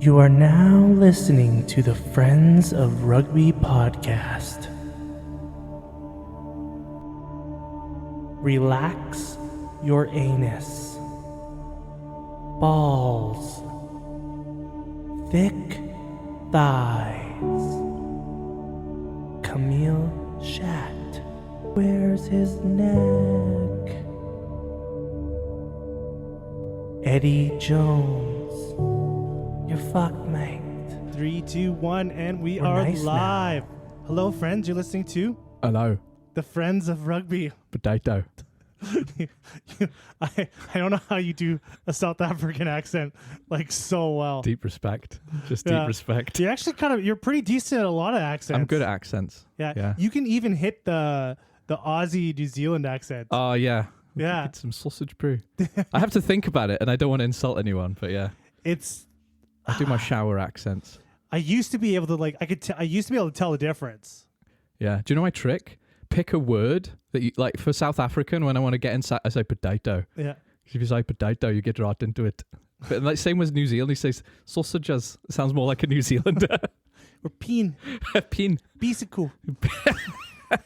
You are now listening to the Friends of Rugby podcast. Relax your anus. Balls. Thick thighs. Camille Shat. Where's his neck? Eddie Jones. You're fucked, mate. 3, 2, 1, and we We're are nice live. Hello, friends. You're listening to Hello, the Friends of Rugby. potato. I don't know how you do a South African accent like so well. Deep respect. Just Yeah. deep respect. You're actually you're pretty decent at a lot of accents. I'm good at accents. Yeah. Yeah. You can even hit the Aussie New Zealand accent. Oh, yeah. Yeah. Get some sausage brew. I have to think about it, and I don't want to insult anyone, but yeah. It's I do my shower accents. I used to be able to I used to be able to tell the difference. Yeah. Do you know my trick? Pick a word that you like for South African. When I want to get inside, I say potato. Yeah. If you say potato, you get right into it. But like same with New Zealand, he says sausages. It sounds more like a New Zealander. Or peen. Pin. Bisicle.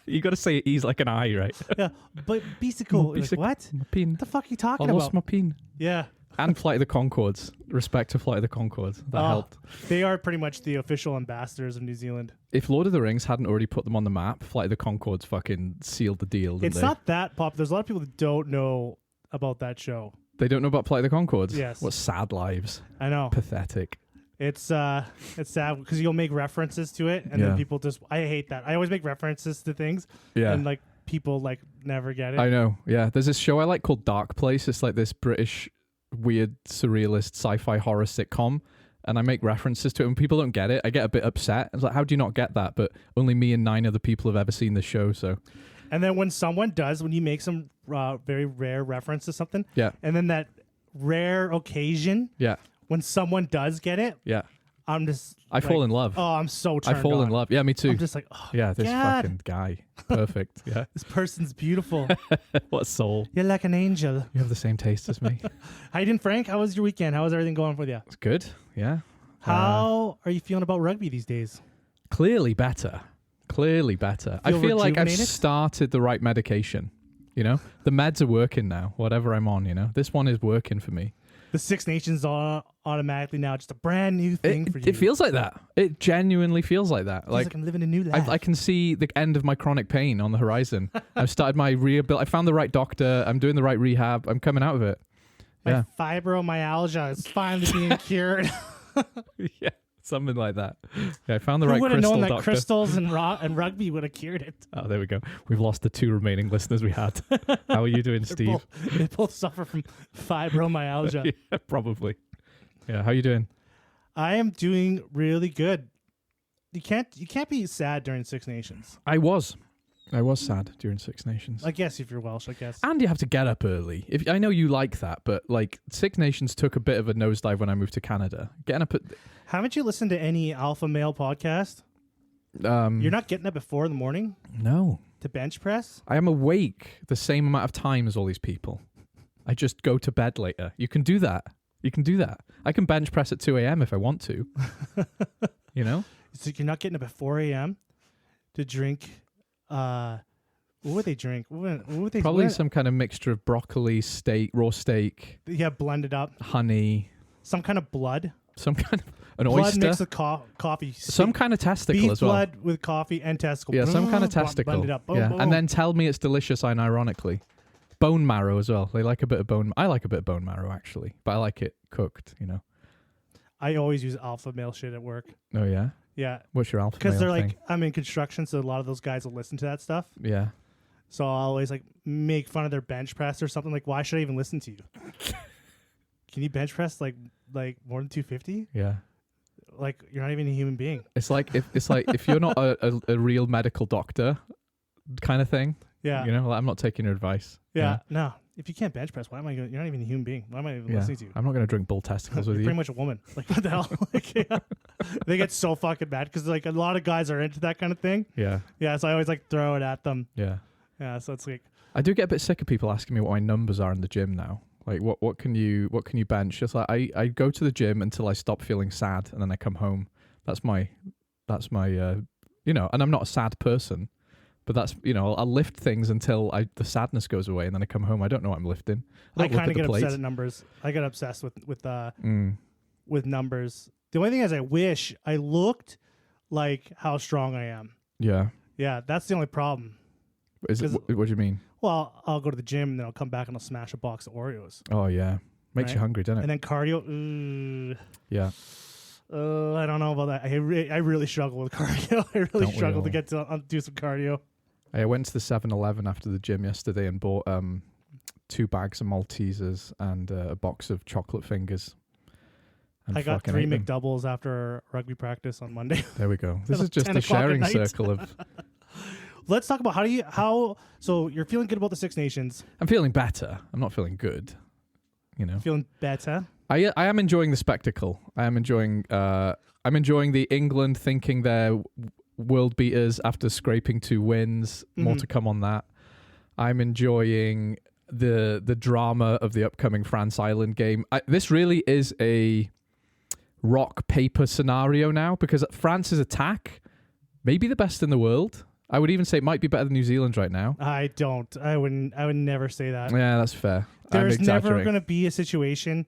You got to say E's like an I, right? Yeah. But bisicle. Like, Bisicle. what? My pin. What the fuck are you I talking lost about? my pin. Yeah. And Flight of the Conchords. Respect to Flight of the Conchords. That Oh, helped. They are pretty much the official ambassadors of New Zealand. If Lord of the Rings hadn't already put them on the map, Flight of the Conchords fucking sealed the deal. Didn't It's they? not that popular. There's a lot of people that don't know about that show. They don't know about Flight of the Conchords? Yes. What sad lives. I know. Pathetic. It's sad because you'll make references to it and Yeah. then people just I hate that. I always make references to things Yeah. and like people like never get it. I know. Yeah. There's this show I like called Dark Place. It's like this British weird surrealist sci-fi horror sitcom. And I make references to it. When people don't get it, I get a bit upset. It's like, how do you not get that? But only me and 9 other people have ever seen this show. So And then when someone does, when you make some very rare reference to something, yeah. and then that rare occasion Yeah. when someone does get it, Yeah. I'm just I fall in love. Oh, I'm so turned I fall in on. love. Yeah, me too. I'm just like, oh, Yeah, this God. fucking guy. Perfect. Yeah. this person's beautiful. What a soul. You're like an angel. You have the same taste as me. How you doing, Frank? How was your weekend? How was everything going for you? It's good. Yeah. How are you feeling about rugby these days? Clearly better. Clearly better. I Feel feel like I've rejuvenated? started the right medication. You know, the meds are working now, whatever I'm on, you know. This one is working for me. The Six Nations are automatically now just a brand new thing for you. It feels like that. It genuinely feels like that. Feels like I'm living a new life. I can see the end of my chronic pain on the horizon. I've started my I found the right doctor. I'm doing the right rehab. I'm coming out of it. My fibromyalgia is finally being cured. Yeah, something like that. Yeah, I found the Who right would have crystal known that doctor. crystals and rugby would have cured it? Oh, there we go. We've lost the 2 remaining listeners we had. How are you doing, Steve? They both suffer from fibromyalgia. Yeah, probably. Yeah, how you doing? I am doing really good. You can't be sad during Six Nations. I was sad during Six Nations. I guess if you're Welsh, I guess. And you have to get up early. If I know you like that, but like Six Nations took a bit of a nosedive when I moved to Canada. Getting up at Haven't you listened to any alpha male podcast? You're not getting up at 4 a.m. no. to bench press? I am awake the same amount of time as all these people. I just go to bed later. You can do that. You can do that. I can bench press at 2 a.m. if I want to. You know? So you're not getting up at 4 a.m. to drink. What would they drink? What would they Probably what- some kind of mixture of broccoli, steak, raw steak, Yeah, blended up. honey, Some kind of blood. some kind of an Blood oyster, mixed with coffee. some kind of testicle beef as well. blood with coffee and testicle. Yeah, some kind of Blend testicle. it up. Boom, Yeah, boom. and then tell me it's delicious. Ironically, bone marrow as well. They like a bit of bone. I like a bit of bone marrow actually, but I like it cooked. You know. I always use alpha male shit at work. Oh yeah. Yeah, What's your alpha? because male they're like, thing? I'm in construction, so a lot of those guys will listen to that stuff. Yeah. So I'll always like make fun of their bench press or something. Like, why should I even listen to you? Can you bench press like more than 250? Yeah. Like, you're not even a human being. It's like if you're not a real medical doctor, kind of thing. Yeah. You know, like, I'm not taking your advice. Yeah. No. If you can't bench press, why am I going? You're not even a human being. Why am I even Yeah. listening to you? I'm not going to drink bull testicles You're with pretty you. much a woman. Like, what the hell? Like, yeah. They get so fucking mad because like a lot of guys are into that kind of thing. Yeah. Yeah. So I always like throw it at them. Yeah. Yeah. So it's like, I do get a bit sick of people asking me what my numbers are in the gym now. Like what can you bench? Just like I go to the gym until I stop feeling sad, and then I come home. That's my you know, and I'm not a sad person, but that's, you know, I'll lift things until the sadness goes away, and then I come home. I don't know what I'm lifting. I don't look kind at of the get plate. upset at numbers. I get obsessed with numbers. The only thing is, I wish I looked like how strong I am. Yeah. Yeah, that's the only problem. Is it? What do you mean? Well, I'll go to the gym and then I'll come back and I'll smash a box of Oreos. Oh yeah, makes you Right. hungry, doesn't it? And then cardio. Yeah. I don't know about that. I really struggle with cardio. I really Don't we struggle to all? get to do some cardio. I went to the 7-Eleven after the gym yesterday and bought 2 bags of Maltesers and a box of chocolate fingers. And I got fucking 3 ate them. McDoubles after rugby practice on Monday. There we go. This At is just 10 a o'clock at sharing night. circle of. Let's talk about how. So you're feeling good about the Six Nations. I'm feeling better. I'm not feeling good. You know. Feeling better. I am enjoying the spectacle. I am enjoying. I'm enjoying the England thinking they're world beaters after scraping 2 wins. More Mhm. to come on that. I'm enjoying the drama of the upcoming France Ireland game. This really is a rock paper scenario now, because France's attack may be the best in the world. I would even say it might be better than New Zealand right now. I don't. I would never say that. Yeah, that's fair. I'm There's never exaggerating. going to be a situation.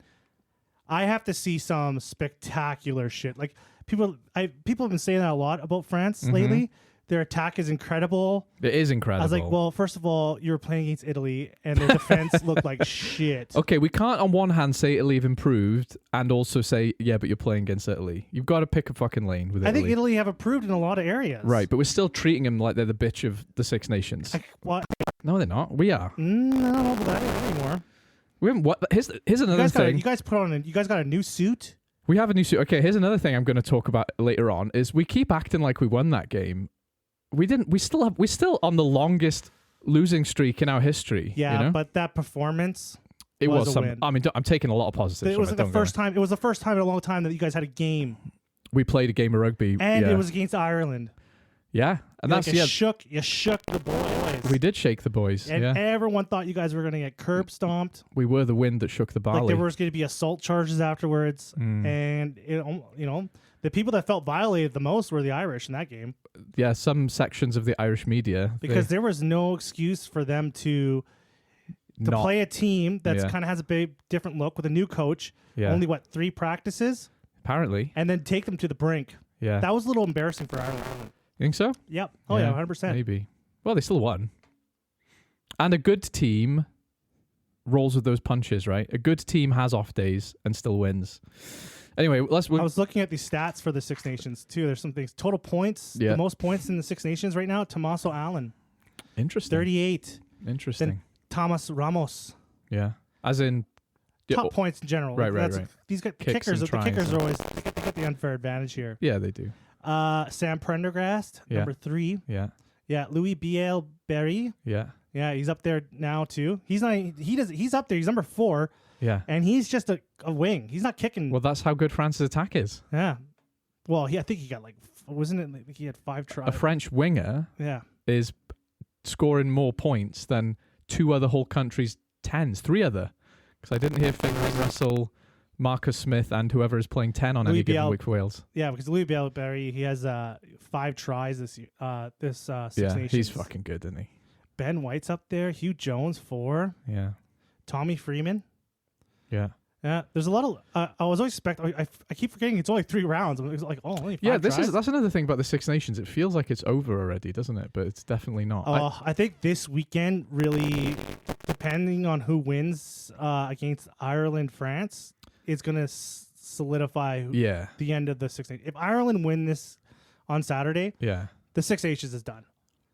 I have to see some spectacular shit. Like people have been saying that a lot about France Mhm. lately. Their attack is incredible. It is incredible. I was like, well, first of all, you're playing against Italy, and their defense looked like shit. okay, we can't on one hand say Italy have improved and also say, yeah, but you're playing against Italy. You've got to pick a fucking lane with I Italy. think Italy have improved in a lot of areas. Right, but we're still treating them like they're the bitch of the Six Nations. What? No, they're not. We are. I don't know about that anymore. We haven't. What? Here's You another guys, thing. you guys got a new suit. We have a new suit. Okay, here's another thing I'm going to talk about later on. Is we keep acting like we won that game. We didn't. We're still on the longest losing streak in our history. Yeah, you know? but that performance. it was was a some. win. I mean, I'm taking a lot of positives. It from was it, the don't get me- first time. It was the first time in a long time that you guys had a game, we played a game of rugby, and yeah. it was against Ireland. yeah, and Like, that's you shook the boys. We did shake the boys. And yeah, everyone thought you guys were going to get curb stomped. we were the wind that shook the barley. Like there was going to be assault charges afterwards, Mm. and the people that felt violated the most were the Irish in that game, Yeah, some sections of the Irish media because there was no excuse for them to not, play a team that's Yeah. kind of has a big different look with a new coach. Yeah, Only 3 practices, apparently. and then take them to the brink. Yeah, That was a little embarrassing for Ireland. you think so? Yep. Oh yeah, 100%. Maybe. Well, they still won. And a good team rolls with those punches, right? A good team has off days and still wins. Anyway, I was looking at the stats for the Six Nations too. There's some things. Total points. Yeah. The most points in the Six Nations right now. Tommaso Allen, interesting. 38. Interesting. Thomas Ramos. Yeah. As in yeah, Top points in general. Right, right, right. These got Kicks kickers. and The kickers tries. are always they get the unfair advantage here. yeah, they do. Sam Prendergast, Yeah. number 3. Yeah. Yeah, Louis Biel Berry. Yeah. Yeah, he's up there now too. He's not. He's up there. He's number 4, Yeah. and he's just a wing. He's not kicking. Well, that's how good France's attack is. Yeah. Well, I think he got wasn't it? Like he had 5 tries. A French winger Yeah. is scoring more points than 2 other whole countries' 10s, 3 other. Because I didn't hear Finlay Russell, Marcus Smith, and whoever is playing 10 on Louis any given Biel- week for Wales. Yeah, because Louis Biel Berry, he has 5 tries this year. Six Yeah, Nations. he's fucking good, isn't he? Ben White's up there. Hugh Jones 4. Yeah. Tommy Freeman. Yeah. Yeah, there's a lot of. I was always expecting. I keep forgetting it's only 3 rounds. I'm like, oh, only 5 Yeah, tries? that's another thing about the Six Nations. It feels like it's over already, doesn't it? But it's definitely not. I think this weekend really, depending on who wins against Ireland, France, is going to solidify Yeah. the end of the Six Nations. If Ireland win this on Saturday, Yeah. the Six Nations is done.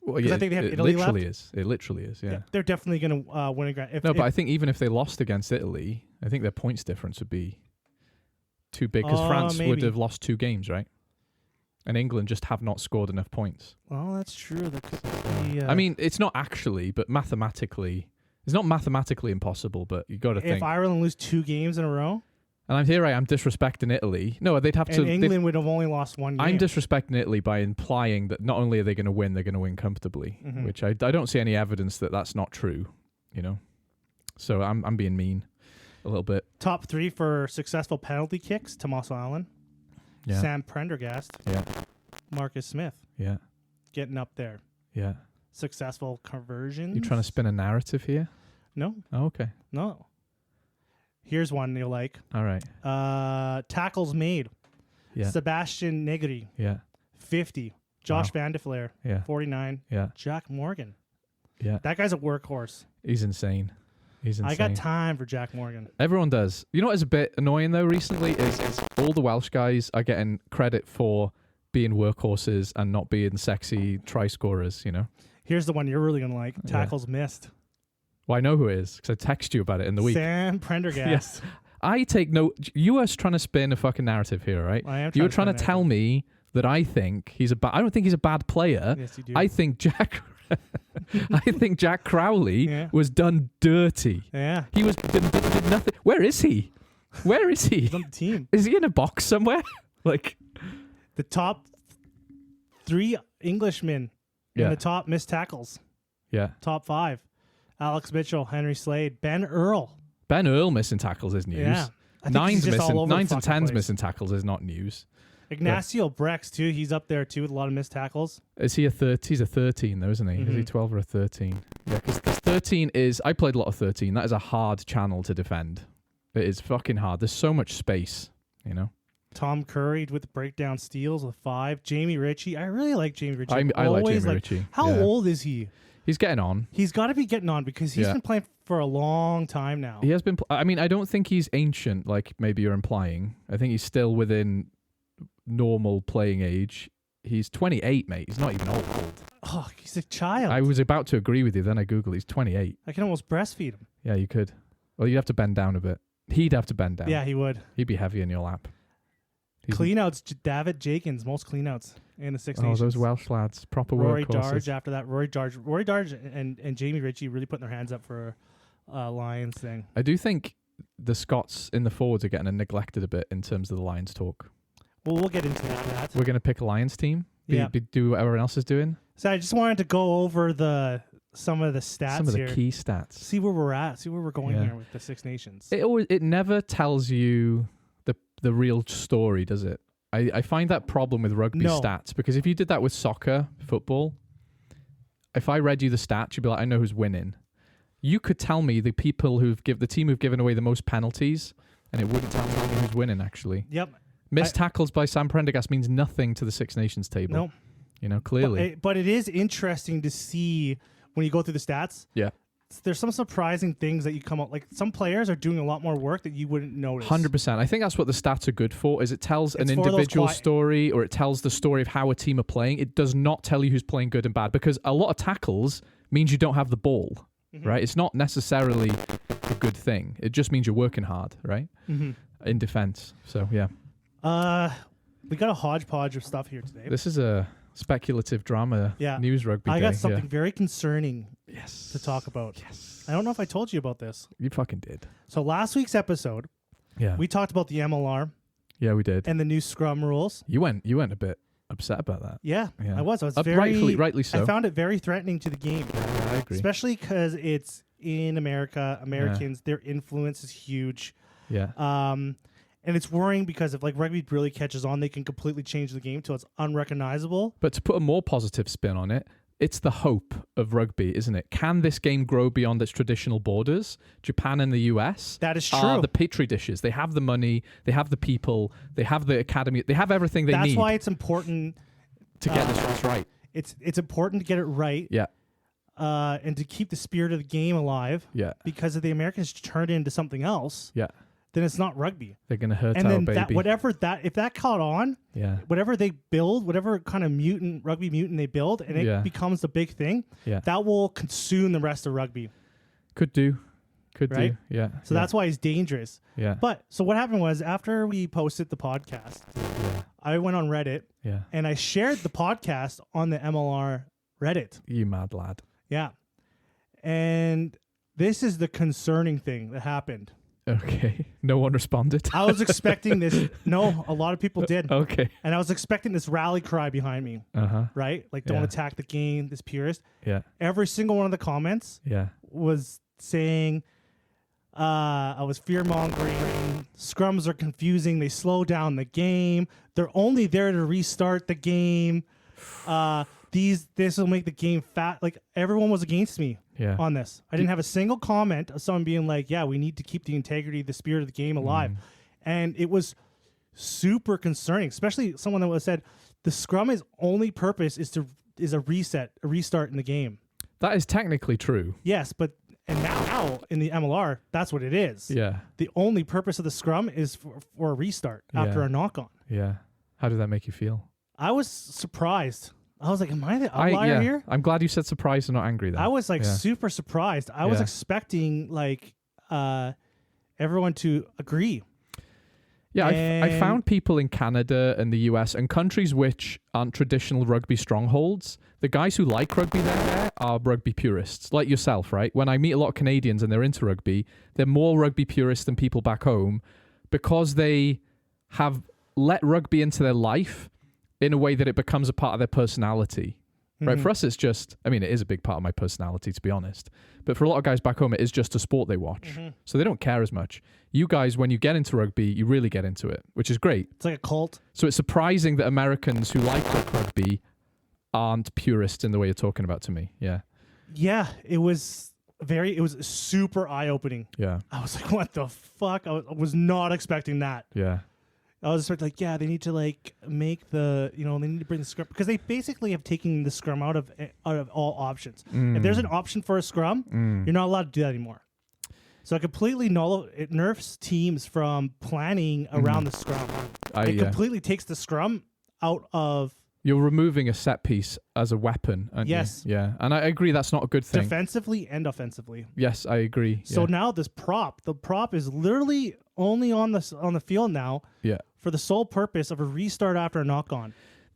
Well, 'Cause I think they have Italy literally left. is. It literally is, yeah. They're definitely going to win a grand. No, but I think even if they lost against Italy, I think their points difference would be too big because France would maybe. have lost 2 games, right? And England just have not scored enough points. well, that's true. That could be, I mean, it's not actually, but mathematically, it's not mathematically impossible, but you got to if think. Ireland lose 2 games in a row, And I am disrespecting Italy. No, they'd have to. and England would have only lost 1 game. I'm disrespecting Italy by implying that not only are they going to win, they're going to win comfortably, Mhm. which I don't see any evidence that that's not true, you know? So I'm being mean. a little bit. Top 3 for successful penalty kicks: Tommaso Allen, Yeah. Sam Prendergast, Yeah. Marcus Smith, Yeah. getting up there. Yeah. Successful conversions. You trying to spin a narrative here? No, Oh, okay. no. Here's one you'll like. All right. Tackles made. Yeah. Sebastian Negri, Yeah. 50. Josh Wow. Van de Fleer, Yeah. 49. Yeah. Jack Morgan. Yeah. That guy's a workhorse. He's insane. He's insane. I got time for Jack Morgan. Everyone does. You know what is a bit annoying though recently is all the Welsh guys are getting credit for being workhorses and not being sexy try scorers, you know? Here's the one you're really going to like. Yeah. Tackles missed. Well, I know who it is because I text you about it in the week. Sam Prendergast. I take no... You were trying to spin a fucking narrative here, right? I am You were trying to spin tell me that I think he's a bad... I don't think he's a bad player. Yes, you do. I think Jack... I think Jack Crowley Yeah. was done dirty. Yeah. He was did nothing. Where is he? Where is he? He's on the team. Is he in a box somewhere? Like, The top 3 Englishmen Yeah. in the top missed tackles. yeah. Top 5. Alex Mitchell, Henry Slade, Ben Earl. Ben Earl missing tackles is news. Yeah. I think he's just all over the Nines and fucking tens place. missing tackles is not news. Ignacio Brex, too. He's up there, too, with a lot of missed tackles. Is he a 30? He's a 13 though, isn't he? Is he Mhm. 12 or a 13? Yeah, because 13 is... I played a lot of 13. That is a hard channel to defend. It is fucking hard. There's so much space, you know? Tom Curry with the breakdown steals with 5. Jamie Ritchie. I really like Jamie Ritchie. I like Always Jamie Ritchie. How Yeah. old is he? He's getting on. He's got to be getting on because he's Yeah. been playing for a long time now. He has been... I mean, I don't think he's ancient like maybe you're implying. I think he's still within normal playing age. He's 28, mate. He's not even old. Oh, he's a child. I was about to agree with you, then I Googled. He's 28. I can almost breastfeed him. Yeah, you could. Well, you'd have to bend down a bit. He'd have to bend down. Yeah, he would. He'd be heavy in your lap. He's- Cleanouts, David Jenkins, most cleanouts in the Six Oh, Nations. those Welsh lads. Proper Rory workhorses. Darge after that. Rory Darge and Jamie Ritchie really putting their hands up for Lions thing. I do think the Scots in the forwards are getting neglected a bit in terms of the Lions talk. Well, we'll get into that. We're going to pick a Lions team. Yeah. Do what everyone else is doing. So I just wanted to go over some of the stats Some of the here. key stats. See where we're at. See where we're going Yeah. here with the Six Nations. It never tells you the real story, does it? I find that problem with rugby No. stats because if you did that with soccer, football, if I read you the stats, you'd be like, I know who's winning. You could tell me the people the team who've given away the most penalties, and it wouldn't tell me who's winning actually. Yep. Missed tackles by Sam Prendergast means nothing to the Six Nations table. No. You know, clearly. But it is interesting to see when you go through the stats. Yeah. There's some surprising things that you come up like some players are doing a lot more work that you wouldn't notice. 100%. I think that's what the stats are good for, is it tells It's an for those individual quiet- story or it tells the story of how a team are playing. It does not tell you who's playing good and bad because a lot of tackles means you don't have the ball, Mhm. right? It's not necessarily a good thing. It just means you're working hard, right? Mhm. In defense. So, yeah. We got a hodgepodge of stuff here today. This is a speculative drama Yeah. news rugby I day. got something very concerning Yes. to talk about. Yes. I don't know if I told you about this. You fucking did. So last week's episode, Yeah. we talked about the MLR Yeah, we did. and the new scrum rules. You went a bit upset about that. Yeah, Yeah. I was very rightly so. I found it very threatening to the game, Yeah, I agree. especially because it's in America. Americans, their influence is huge. Yeah. And it's worrying because if like rugby really catches on, they can completely change the game till it's unrecognizable. But to put a more positive spin on it, it's the hope of rugby, isn't it? Can this game grow beyond its traditional borders? Japan and the US That is are true. the petri dishes. They have the money, they have the people, they have the academy, they have everything they That's need why it's important. to get this right. It's important to get it right. Yeah, And to keep the spirit of the game alive. yeah, Because if the Americans turn it into something else, yeah. then it's not rugby. They're gonna hurt And our then baby. if that caught on, Yeah, whatever they build, whatever kind of rugby mutant they build, and it Yeah. becomes the big thing, yeah. that will consume the rest of rugby. Could do. Right? Yeah. So that's why it's dangerous. yeah. But so what happened was after we posted the podcast, yeah, I went on Reddit yeah. and I shared the podcast on the MLR Reddit. You mad lad. Yeah. And this is the concerning thing that happened. Okay. No one responded. I was expecting this. No, a lot of people did. Okay. And I was expecting this rally cry behind me, Uh-huh. right? Like, don't Yeah. attack the game, this purist. Yeah. Every single one of the comments Yeah. was saying, I was fear mongering. Scrums are confusing. They slow down the game. They're only there to restart the game. This will make the game fat. Like everyone was against me Yeah. on this. I didn't have a single comment of someone being like, "Yeah, we need to keep the integrity, the spirit of the game alive," and it was super concerning. Especially someone that was said the scrum's only purpose is a restart in the game. That is technically true. Yes, but now in the MLR, that's what it is. Yeah. The only purpose of the scrum is for a restart after Yeah. a knock on. Yeah. How did that make you feel? I was surprised. I was like, am I the outlier here? I'm glad you said surprised and not angry then. I was like Yeah. super surprised. I was Yeah. expecting like everyone to agree. Yeah, I And- found people in Canada and the US and countries which aren't traditional rugby strongholds. The guys who like rugby there are rugby purists, like yourself, right? When I meet a lot of Canadians and they're into rugby, they're more rugby purists than people back home because they have let rugby into their life in a way that it becomes a part of their personality. Right, for us, it's just, I mean, it is a big part of my personality, to be honest. But for a lot of guys back home, it is just a sport they watch. So they don't care as much. You guys, when you get into rugby, you really get into it, which is great. It's like a cult. So it's surprising that Americans who like rugby aren't purists in the way you're talking about to me. Yeah. Yeah, it was super eye-opening. Yeah. I was like, what the fuck? I was not expecting that. Yeah. I was expecting like, yeah, they need to like make they need to bring the scrum because they basically have taken the scrum out of all options. If there's an option for a scrum, you're not allowed to do that anymore. So it completely it nerfs teams from planning around the scrum. It completely takes the scrum out of You're removing a set piece as a weapon, aren't Yes. you? Yeah. And I agree that's not a good thing. defensively and offensively. Yes, I agree. So yeah. now the prop is literally only on the field now Yeah. for the sole purpose of a restart after a knock on.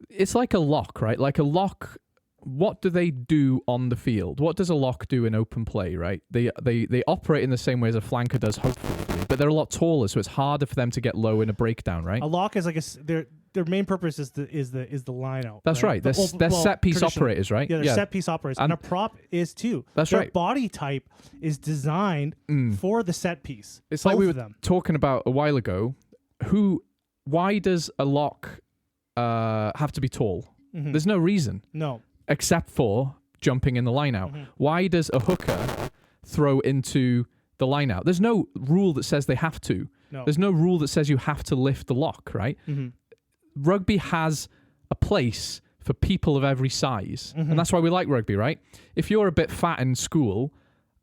It's like a lock, right? Like a lock. What do they do on the field? What does a lock do in open play, right? They operate in the same way as a flanker does, hopefully, but they're a lot taller, so it's harder for them to get low in a breakdown, right? A lock is like their main purpose is the line out. That's right. They're set piece traditional- operators, right? Yeah, they're set piece operators, and a prop is too. That's Their right. body type is designed for the set piece. It's like we Both were of them. talking about a while ago. Why does a lock have to be tall? There's no reason. No. Except for jumping in the line out. Why does a hooker throw into the line out? There's no rule that says they have to. No. There's no rule that says you have to lift the lock, right? Rugby has a place for people of every size. And that's why we like rugby, right? If you're a bit fat in school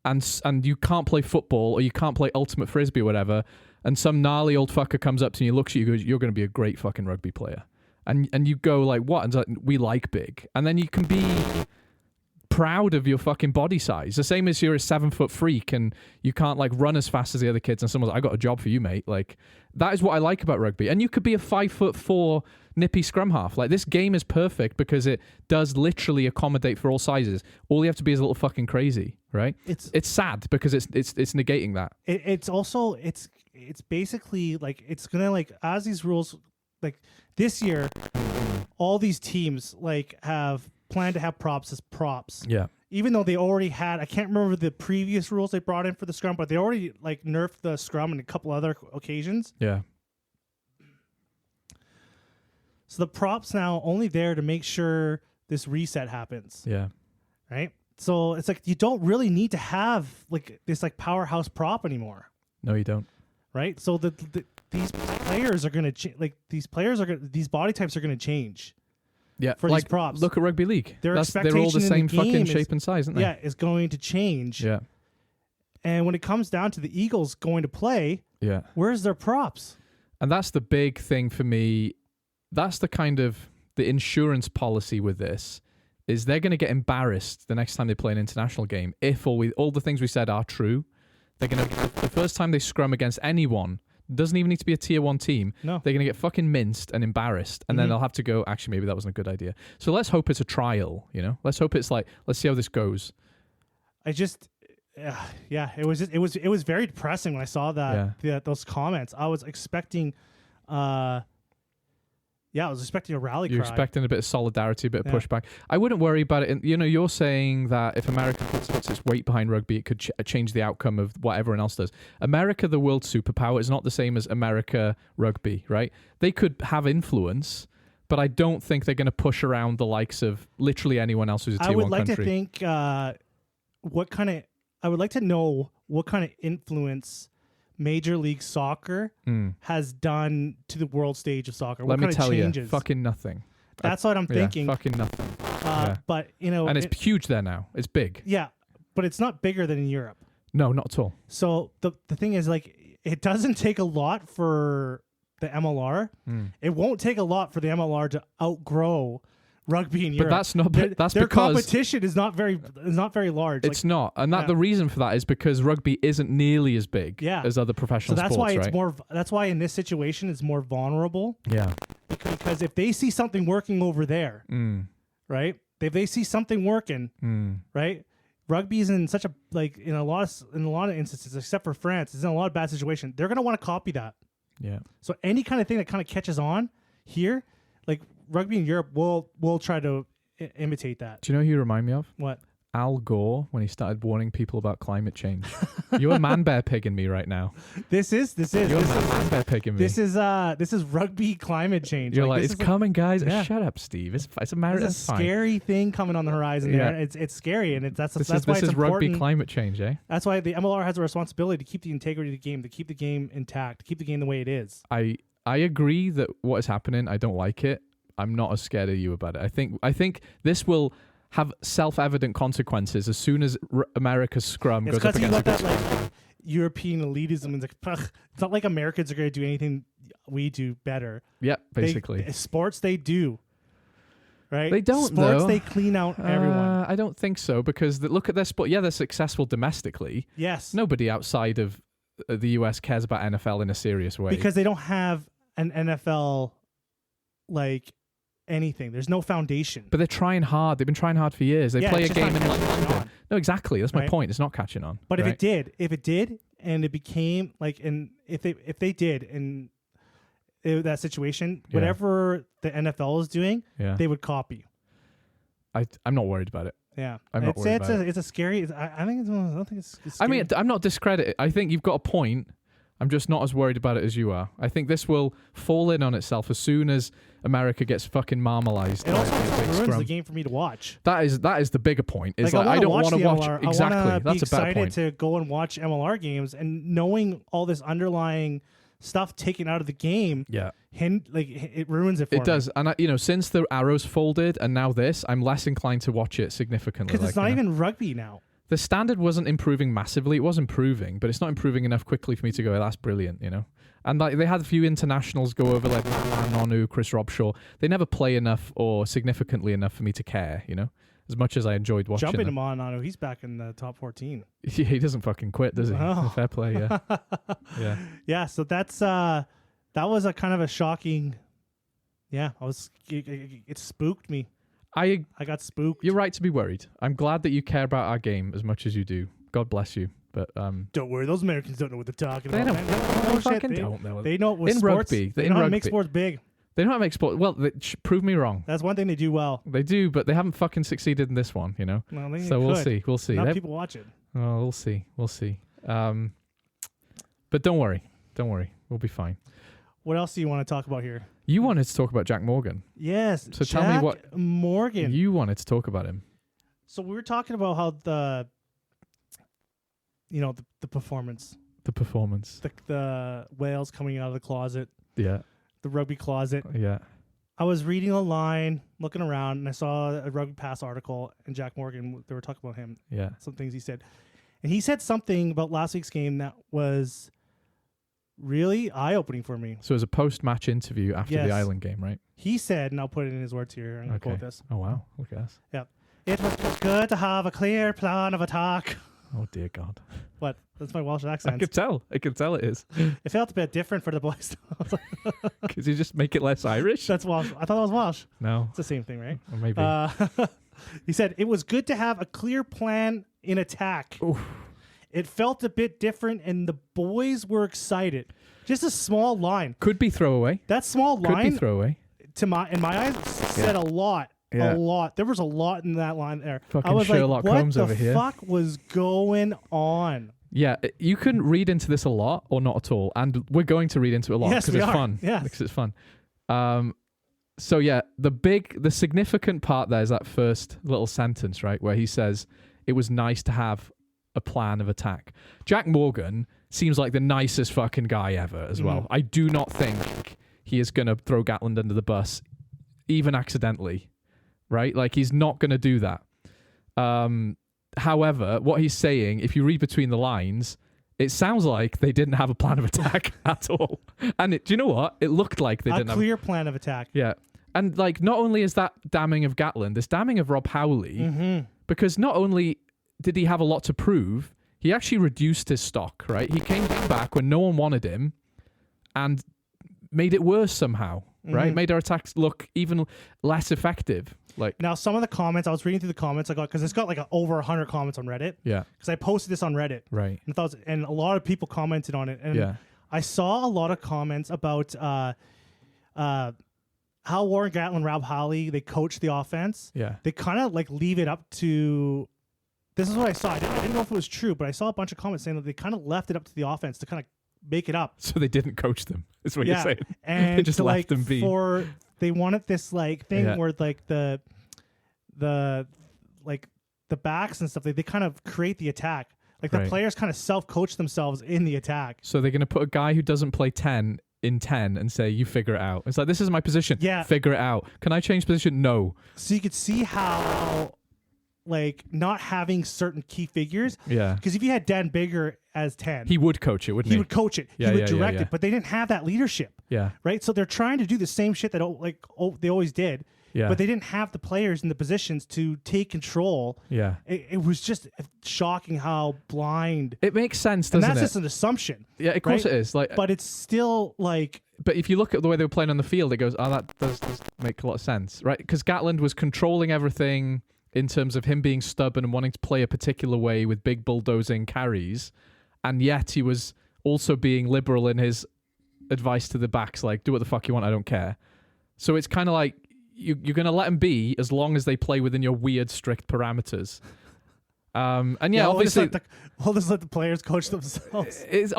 and you can't play football or you can't play ultimate frisbee or whatever, and some gnarly old fucker comes up to you and looks at you and goes, "You're going to be a great fucking rugby player." And you go like, what? And it's like, we like big. And then you can be proud of your fucking body size. The same as you're a 7-foot freak and you can't like run as fast as the other kids. And someone's like, "I got a job for you, mate." Like, that is what I like about rugby. And you could be a 5'4" nippy scrum half. Like, this game is perfect because it does literally accommodate for all sizes. All you have to be is a little fucking crazy, right? It's sad because it's negating that. It's also it's basically like it's gonna like as these rules like this year, all these teams like have planned to have props as props. Yeah. Even though they already had, I can't remember the previous rules they brought in for the scrum, but they already like nerfed the scrum on a couple other occasions. Yeah. So the props now only there to make sure this reset happens, Yeah. right? So it's like you don't really need to have like this like powerhouse prop anymore, No, you don't. right? So these players are gonna these body types are gonna change. Yeah. For like, these props. Look at rugby league. Their they're all the expectation in same the fucking game shape and size, aren't they? Yeah, is going to change. Yeah. And when it comes down to the Eagles going to play, Yeah. where's their props? And that's the big thing for me. That's the kind of the insurance policy with this is they're going to get embarrassed the next time they play an international game. If all the things we said are true, they're going to, the first time they scrum against anyone, doesn't even need to be a tier 1 team. No. They're going to get fucking minced and embarrassed. And then they'll have to go, actually, maybe that wasn't a good idea. So let's hope it's a trial, you know? Let's hope it's like, let's see how this goes. I just, yeah, it was very depressing when I saw that those comments. I was expecting, Yeah, I was expecting a rally You're cry. expecting a bit of solidarity, a bit of Yeah. pushback. I wouldn't worry about it. You're saying that if America puts its weight behind rugby, it could change the outcome of what everyone else does. America, the world superpower, is not the same as America rugby, right? They could have influence, but I don't think they're going to push around the likes of literally anyone else who's a I tier would one like country. to think I would like to know what kind of influence Major League Soccer has done to the world stage of soccer. Let what me kind tell of you, changes? fucking nothing. That's what I'm thinking. Fucking nothing. yeah. But you know, And it's huge there now. It's big. yeah, but it's not bigger than in Europe. No, not at all. So the thing is, like, it doesn't take a lot for the MLR. It won't take a lot for the MLR to outgrow rugby in But Europe. that's not. That's their because competition is not very large. it's not, and that Yeah. the reason for that is because rugby isn't nearly as big Yeah. as other so professional that's sports, why right? it's more. That's why in this situation it's more vulnerable Yeah. because if they see something working over there, right? If they see something working, right? Rugby is in such a in a lot of instances, except for France, is in a lot of bad situations. They're gonna want to copy that. Yeah. So any kind of thing that kind of catches on here, like rugby in Europe, will try to imitate that. Do you know who you remind me of? What? Al Gore when he started warning people about climate change. You're a man bear pig in me right now. This is You're a man bear pig in me. this is rugby climate change. You're like, this it's is coming, guys. Yeah. Shut up, Steve. It's a There's marathon. a scary thing coming on the horizon Yeah. there. It's scary, and that's This why is it's rugby important. climate change, eh? That's why the MLR has a responsibility to keep the integrity of the game, to keep the game intact, to keep the game the way it is. I agree that what is happening, I don't like it. I'm not as scared of you about it. I think this will have self-evident consequences as soon as America's scrum It's goes up because you against got a that good like European elitism, and it's like, it's not like Americans are going to do anything we do better. Yep, basically. Sports they do, right? They don't, sports. though. They clean out everyone. I don't think so because look at their sport. Yeah, they're successful domestically. Yes, Nobody outside of the US cares about NFL in a serious way. because they don't have an NFL like anything. There's no foundation. But they're trying hard. They've been trying hard for years. They Yeah, play a it's just game not in like catching London. on. No, exactly. That's my Right. point. It's not catching on. But right? if it did, and it became like, and if they did in that situation, Yeah. whatever the NFL is doing, Yeah. they would copy. I'm not worried about it. Yeah, I'm not worried about it's a scary. I think it's. I don't think it's. I mean, I'm not discrediting. I think you've got a point. I'm just not as worried about it as you are. I think this will fall in on itself as soon as America gets fucking marmalized. It also by a big ruins scrum. the game for me to watch. That is the bigger point. Is Like, I don't want want to watch MLR. exactly. I wanna That's be a better excited point. to go and watch MLR games, and knowing all this underlying stuff taken out of the game, Yeah. it ruins it for me. It does, and since the arrows folded and now this, I'm less inclined to watch it significantly. because it's not even rugby now. The standard wasn't improving massively. It was improving, but it's not improving enough quickly for me to go, that's brilliant, And like they had a few internationals go over, like Nonu, Chris Robshaw. They never play enough or significantly enough for me to care, as much as I enjoyed watching Jumping them. him on, Nano, he's back in the top 14. Yeah, he doesn't fucking quit, does he? Oh. Fair play, yeah. Yeah. Yeah, so that's that was a kind of a shocking. Yeah, it spooked me. I got spooked. You're right to be worried. I'm glad that you care about our game as much as you do. God bless you. But Don't worry, those Americans don't know what they're talking they about. don't, man. they know shit. fucking They- don't know. They know with In sports. rugby, They in know how to make rugby. sports big. They don't make sport. Well, prove me wrong. That's one thing they do well. They do, but they haven't fucking succeeded in this one, Well, they So we'll could. see. We'll see. Not They- people watch it. Oh, we'll see. We'll see. But don't worry. Don't worry. We'll be fine. What else do you want to talk about here? You wanted to talk about Jack Morgan. Yes. So tell me Jack what- Morgan. You wanted to talk about him. So we were talking about how the performance, The performance. the Wales coming out of the closet, Yeah. the rugby closet. Yeah. I was reading a line, looking around, and I saw a Rugby Pass article, and Jack Morgan, they were talking about him, Yeah. some things he said. And he said something about last week's game that was really eye-opening for me. So it was a post-match interview after Yes. the Island game, right? He said, and I'll put it in his words here, I'm going to Okay. quote this. Oh, wow. Look at us. It was good to have a clear plan of attack. Oh, dear God. What? That's my Welsh I accent. could tell. I could tell it is. It felt a bit different for the boys. Could you just make it less Irish? That's Welsh. I thought that was Welsh. No. It's the same thing, right? Or maybe. He said, it was good to have a clear plan in attack. Oof. It felt a bit different, and the boys were excited. Just a small line. Could be throwaway. That small Could be line throwaway. in my eyes, said a lot. Yeah. A lot. There was a lot in that line there. Fucking I was Sherlock like, what Holmes the over here. fuck was going on? Yeah, you can read into this a lot or not at all, and we're going to read into it a lot Yes, because we it's are. fun. Yes. Because it's fun. So yeah, the significant part there is that first little sentence, right, where he says it was nice to have a plan of attack. Jack Morgan seems like the nicest fucking guy ever as well. I do not think he is going to throw Gatland under the bus, even accidentally, right? Like, he's not going to do that. However, what he's saying, if you read between the lines, it sounds like they didn't have a plan of attack at all. And do you know what? It looked like they didn't A clear plan of attack. Yeah. And, like, not only is that damning of Gatland, it's damning of Rob Howley, because not only did he have a lot to prove, he actually reduced his stock, right? He came back when no one wanted him and made it worse somehow, right? Made our attacks look even less effective. Like, Now, some of the comments, I was reading through the comments I got, because it's got like over 100 comments on Reddit. yeah, Because I posted this on Reddit. right. And a lot of people commented on it. And Yeah. I saw a lot of comments about how Warren Gatland, Rob Howley, they coach the offense. Yeah. They kind of like leave it up to. This is what I saw. I didn't know if it was true, but I saw a bunch of comments saying that they kind of left it up to the offense to kind of make it up. So they didn't coach them, is what you're saying. And They just to, left like, them be. They wanted this like thing Yeah. where like the like the backs and stuff, they kind of create the attack. Like the Right. players kind of self-coach themselves in the attack. So they're going to put a guy who doesn't play 10 in 10 and say, you figure it out. It's like, this is my position. Yeah. Figure it out. Can I change position? No. So you could see how like not having certain key figures. Yeah. Because if you had Dan Bigger as 10, He would coach it, wouldn't he he? would coach it. Yeah, he would yeah, yeah, direct yeah. it. But they didn't have that leadership, Yeah. right? So they're trying to do the same shit that they always did. Yeah. But they didn't have the players in the positions to take control. Yeah. It was just shocking how blind. It makes sense, And doesn't that's it? just an assumption. Yeah, of course right? it is. Like, But it's still like. But if you look at the way they were playing on the field, it goes, oh, that does make a lot of sense, right? Because Gatland was controlling everything in terms of him being stubborn and wanting to play a particular way with big bulldozing carries, and yet he was also being liberal in his advice to the backs, like, do what the fuck you want, I don't care. So it's kind of like, you're going to let them be as long as they play within your weird, strict parameters. And yeah, obviously... We'll just let the players coach themselves. It's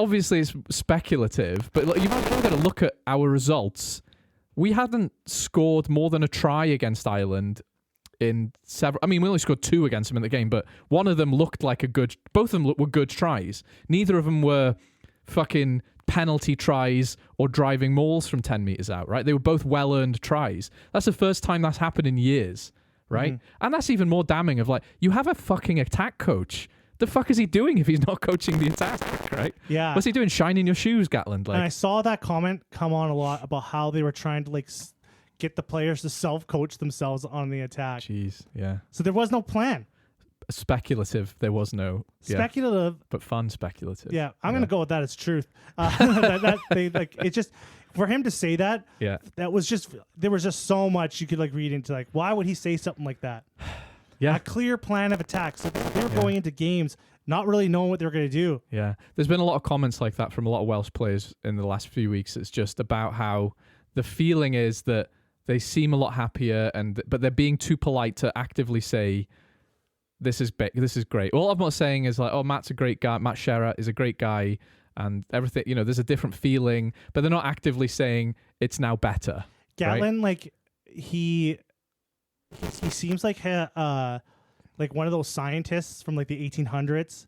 speculative, but you've got to look at our results. We hadn't scored more than a try against Ireland in several. I mean, we only scored 2 against them in the game, but one of them looked like a good. Both of them were good tries. Neither of them were fucking penalty tries or driving mauls from 10 meters out. Right? They were both well-earned tries. That's the first time that's happened in years. Right? And that's even more damning. Of like, you have a fucking attack coach. The fuck is he doing if he's not coaching the attack, right? Yeah. What's he doing? Shining your shoes, Gatland. And I Like, saw that comment come on a lot about how they were trying to like get the players to self-coach themselves on the attack. jeez, yeah. So there was no plan. Speculative. There was no Speculative. but fun speculative. Yeah, I'm gonna go with that as truth. It's just for him to say that. Yeah. That was just there was just so much you could like read into like why would he say something like that? Yeah. A clear plan of attack. So they were going into games not really knowing what they were going to do. Yeah. There's been a lot of comments like that from a lot of Welsh players in the last few weeks. It's just about how the feeling is that they seem a lot happier, but they're being too polite to actively say, this is great. All I'm not saying is like, oh, Matt's a great guy. Matt Shearer is a great guy and everything, there's a different feeling, but they're not actively saying it's now better. Gatlin, like he seems like one of those scientists from like the 1800s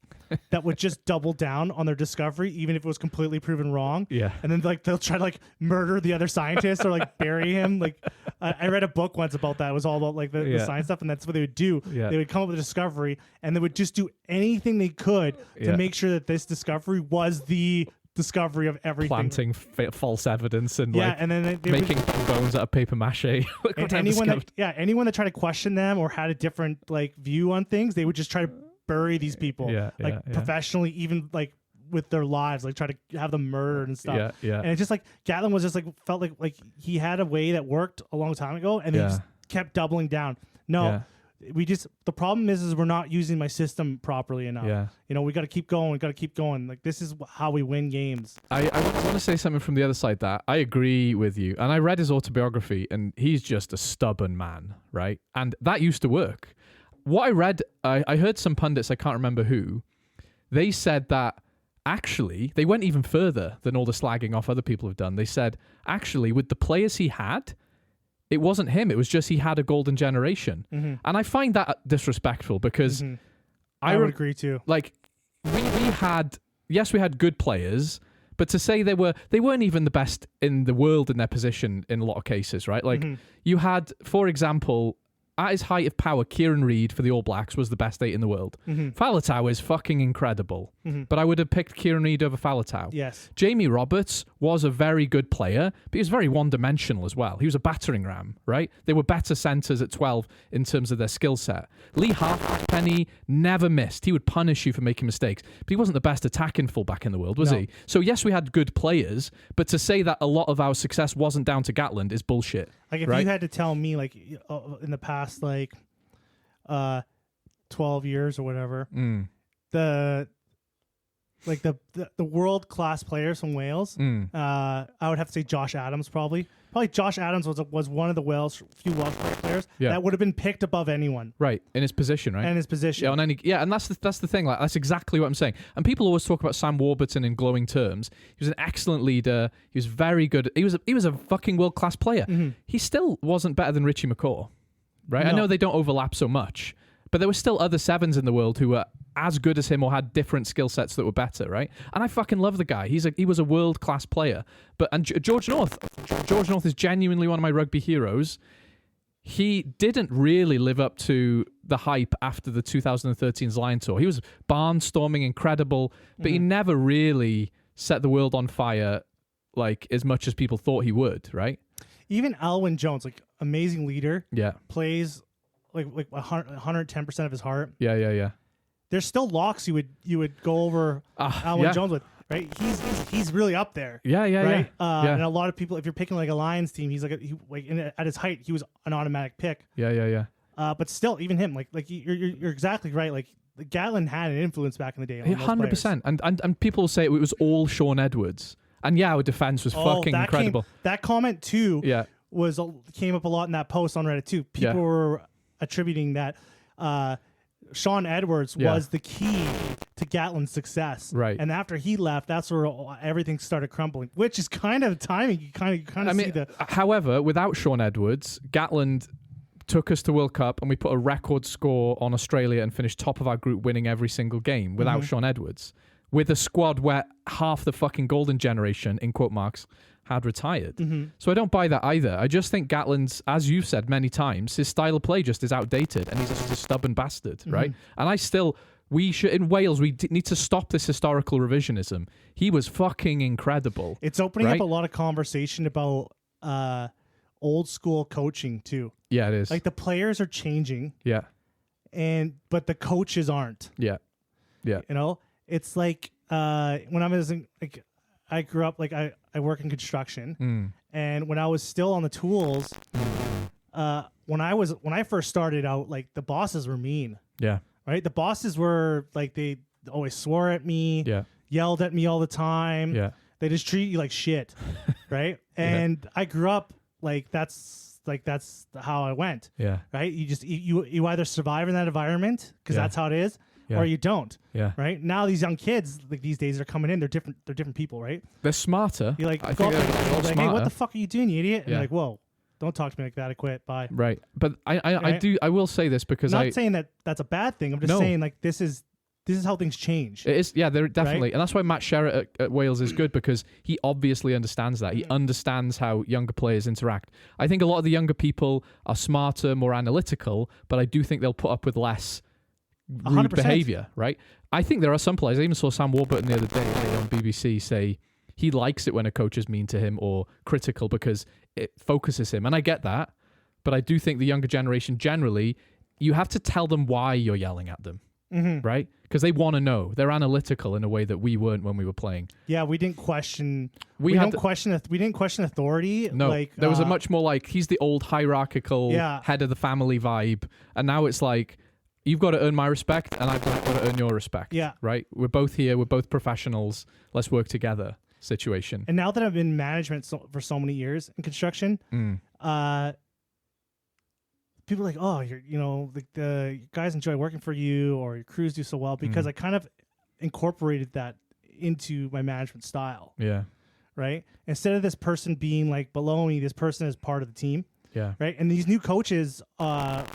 that would just double down on their discovery even if it was completely proven wrong. Yeah. And then like they'll try to like murder the other scientist or like bury him. Like I read a book once about that. It was all about like the science stuff, and that's what they would do. Yeah. They would come up with a discovery and they would just do anything they could to make sure that this discovery was the discovery of everything. Planting false evidence and and then they making bones out of paper mache. Look what I've discovered. anyone that tried to question them or had a different like view on things, they would just try to bury these people, professionally, even like with their lives, like try to have them murdered and stuff. Yeah, yeah. And it's just like Gatlin was just like felt like he had a way that worked a long time ago, and he just kept doubling down. No, the problem is we're not using my system properly enough. Yeah. You know, we got to keep going. We got to keep going. Like, this is how we win games. I want to say something from the other side that I agree with you. And I read his autobiography, and he's just a stubborn man, right? And that used to work. What I read, I heard some pundits, I can't remember who, they said that actually, they went even further than all the slagging off other people have done. They said, actually, with the players he had, it wasn't him. It was just he had a golden generation. Mm-hmm. And I find that disrespectful because I would agree too. like we had, yes, we had good players, but to say they weren't even the best in the world in their position in a lot of cases, right? Like you had, for example, at his height of power, Kieran Reid for the All Blacks was the best 8 in the world. Faletau is fucking incredible, but I would have picked Kieran Reid over Faletau. Yes. Jamie Roberts was a very good player, but he was very one-dimensional as well. He was a battering ram, right? They were better centres at 12 in terms of their skill set. Lee Halfpenny never missed. He would punish you for making mistakes, but he wasn't the best attacking fullback in the world, was he? So yes, we had good players, but to say that a lot of our success wasn't down to Gatland is bullshit. Like, if right? you had to tell me, like, in the past, like, 12 years or whatever, the world class players from Wales, I would have to say Josh Adams probably. Probably Josh Adams was one of the few Welsh players that would have been picked above anyone. Right, in his position, right? And his position. And that's the thing. Like, that's exactly what I'm saying. And people always talk about Sam Warburton in glowing terms. He was an excellent leader. He was very good. He was a fucking world class player. He still wasn't better than Richie McCaw, right? No. I know they don't overlap so much, but there were still other sevens in the world who were as good as him or had different skill sets that were better, right? And I fucking love the guy. He was a world class player. And George North is genuinely one of my rugby heroes. He didn't really live up to the hype after the 2013's Lion Tour. He was barnstorming, incredible, but he never really set the world on fire like as much as people thought he would, right? Even Alwyn Jones, like, amazing leader. Yeah. Plays like 110% of his heart. Yeah. There's still locks you would go over Alwyn Jones with, right? He's really up there. Yeah. Right. Yeah. And a lot of people, if you're picking like a Lions team, he's at his height, he was an automatic pick. Yeah. But still, even him, like you're exactly right. Like, Gatland had an influence back in the day. 100%. And people will say it was all Sean Edwards. And yeah, our defense was fucking incredible. That comment too. Yeah. Came up a lot in that post on Reddit too. People were attributing that Sean Edwards was the key to Gatland's success. Right. And after he left, that's where everything started crumbling, which is kind of timing. You kind of see the. However, without Sean Edwards, Gatland took us to World Cup and we put a record score on Australia and finished top of our group, winning every single game without Sean Edwards. With a squad where half the fucking golden generation, in quote marks, had retired. So I don't buy that either. I just think Gatland's, as you've said many times, his style of play just is outdated and he's just a stubborn bastard, right? And we should, in Wales, we need to stop this historical revisionism. He was fucking incredible. It's opening up a lot of conversation about old school coaching too. Yeah, it is. Like, the players are changing. Yeah. But the coaches aren't. Yeah. You know? It's like when I was like, I grew up, like, I work in construction, and when I was still on the tools, when I first started out, like, the bosses were mean. Yeah. Right? The bosses were like, they always swore at me, yelled at me all the time. Yeah. They just treat you like shit. Right? And I grew up like that's how I went. Yeah. Right? You either survive in that environment because that's how it is. Or you don't. Yeah. Right? Now these young kids, like, these days, are coming in. They're different people, right? They're smarter. You're like, I go think up they're and all like, hey, smarter. what the fuck are you doing, you idiot? And Yeah. you're like, whoa, don't talk to me like that. I quit. Bye. Right. But I will say this because I'm not saying that that's a bad thing. I'm just saying, like, this is how things change. It is, yeah, they're definitely. Right? And that's why Matt Sherratt at Wales is good, because he obviously understands that. He understands how younger players interact. I think a lot of the younger people are smarter, more analytical, but I do think they'll put up with less rude 100%. behavior, right? I think there are some players, I even saw Sam Warburton the other day on BBC say he likes it when a coach is mean to him or critical because it focuses him. And I get that, but I do think the younger generation generally, you have to tell them why you're yelling at them. right? Because they want to know. They're analytical in a way that we weren't when we were playing. Yeah, we didn't question. We didn't question authority. No, like, there was a much more like he's the old hierarchical head of the family vibe, and now it's like you've got to earn my respect, and I've got to earn your respect. Yeah, right. We're both here. We're both professionals. Let's work together. Situation. And now that I've been in management for so many years in construction, people are like, oh, the guys enjoy working for you, or your crews do so well, because I kind of incorporated that into my management style. Yeah. Right. Instead of this person being like below me, this person is part of the team. Yeah. Right. And these new coaches that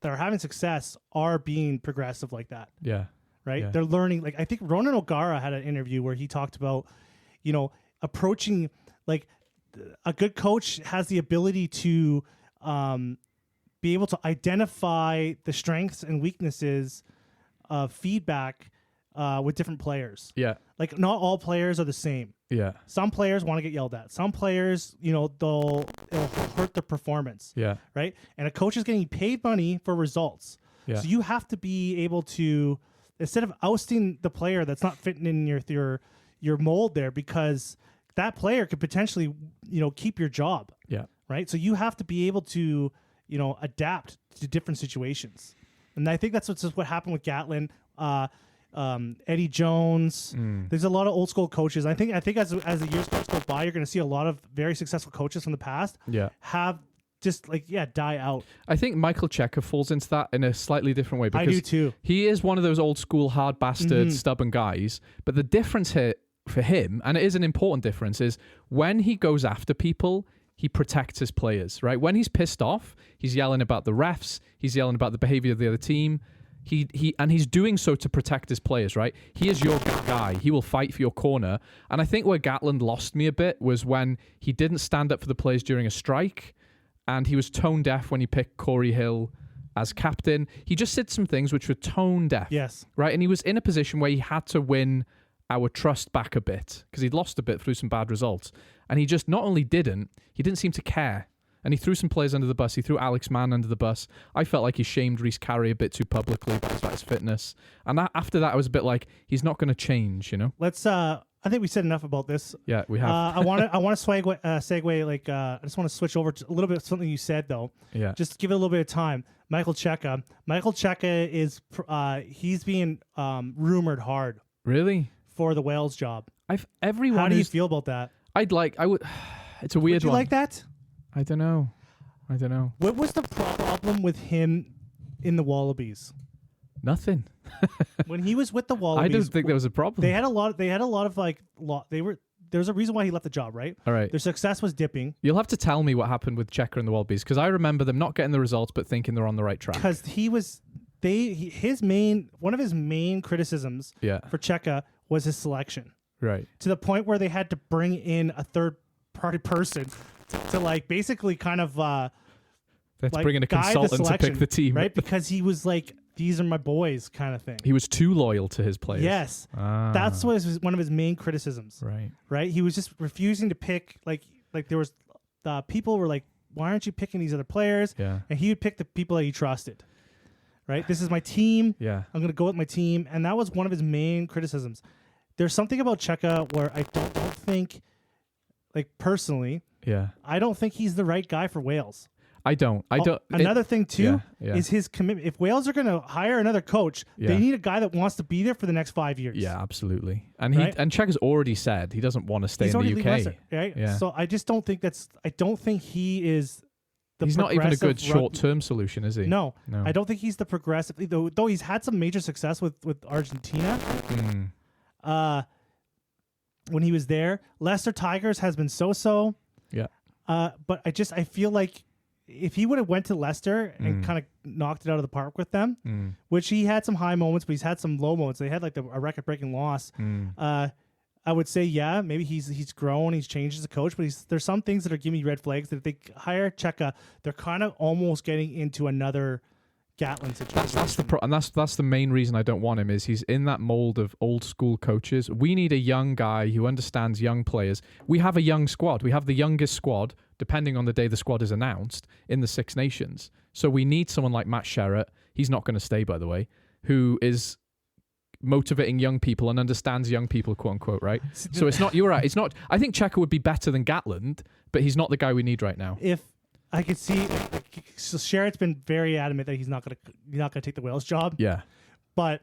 are having success are being progressive like that. Yeah. Right. Yeah. They're learning. Like, I think Ronan O'Gara had an interview where he talked about, approaching, like, a good coach has the ability to be able to identify the strengths and weaknesses of feedback with different players. Yeah. Like, not all players are the same. Yeah. Some players want to get yelled at. Some players, it'll hurt their performance. Yeah. Right. And a coach is getting paid money for results. Yeah. So you have to be able to, instead of ousting the player that's not fitting in your mold there, because that player could potentially, keep your job. Yeah. Right. So you have to be able to, adapt to different situations. And I think that's what happened with Gatlin. Eddie Jones. There's a lot of old school coaches. I think as the years go by, you're going to see a lot of very successful coaches from the past have just die out. I think Michael Checker falls into that in a slightly different way, because I do too. He is one of those old school hard bastard stubborn guys. But the difference here for him, and it is an important difference, is when he goes after people, he protects his players, right? When he's pissed off, he's yelling about the refs, he's yelling about the behavior of the other team. He's doing so to protect his players, right? He is your guy. He will fight for your corner. And I think where Gatland lost me a bit was when he didn't stand up for the players during a strike, and he was tone deaf when he picked Corey Hill as captain. He just said some things which were tone deaf. Yes. Right? And he was in a position where he had to win our trust back a bit, because he'd lost a bit through some bad results. And he just not only he didn't seem to care. And he threw some players under the bus. He threw Alex Mann under the bus. I felt like he shamed Reece Carey a bit too publicly about his fitness. And after that, I was a bit like, he's not going to change, Let's. I think we said enough about this. Yeah, we have. I want to segue. Like, I just want to switch over to a little bit of something you said though. Yeah. Just give it a little bit of time. Michael Checa. Michael Checa is he's being rumored hard. Really? For the Wales job. Everyone. How do you feel about that? I would. It's a weird Would you one. like that? I don't know. What was the problem with him in the Wallabies? Nothing. When he was with the Wallabies, I don't think there was a problem. They had a lot of there's a reason why he left the job, right? All right. Their success was dipping. You'll have to tell me what happened with Checker and the Wallabies, because I remember them not getting the results but thinking they're on the right track. Because one of his main criticisms for Checa was his selection. Right. To the point where they had to bring in a third party person to like basically kind of let's bring in a consultant to pick the team, right? Because he was like, these are my boys kind of thing. He was too loyal to his players. Yes. That's one of his main criticisms. Right. He was just refusing to pick like there was people were like, why aren't you picking these other players? Yeah. And he would pick the people that he trusted. Right. This is my team. Yeah. I'm going to go with my team. And that was one of his main criticisms. There's something about Checa where I don't think, like, personally, I don't think he's the right guy for Wales. I don't. Another thing too is his commitment. If Wales are going to hire another coach, they need a guy that wants to be there for the next 5 years. Yeah, absolutely. And Checa's already said he doesn't want to stay in the UK. Right? Yeah. So I just don't think I don't think he is he's not even a good short-term solution, is he? No. I don't think he's the progressive. Though he's had some major success with Argentina. When he was there, Leicester Tigers has been so-so. Yeah. But I feel like if he would have went to Leicester and kind of knocked it out of the park with them, which he had some high moments, but he's had some low moments. They had like a record-breaking loss. I would say, maybe he's grown, he's changed as a coach, but there's some things that are giving me red flags that if they hire Checa, they're kind of almost getting into another Gatlin situation. That's the main reason I don't want him, is he's in that mold of old school coaches. We need a young guy who understands young players. We have a young squad. We have the youngest squad, depending on the day the squad is announced, in the Six Nations. So we need someone like Matt Sherratt. He's not going to stay, by the way. who is motivating young people and understands young people, quote unquote, right? So it's not, you're right. It's not, I think Checo would be better than Gatland, but he's not the guy we need right now. If I could see, so Sherritt's been very adamant that he's not gonna take the Wales job. Yeah. But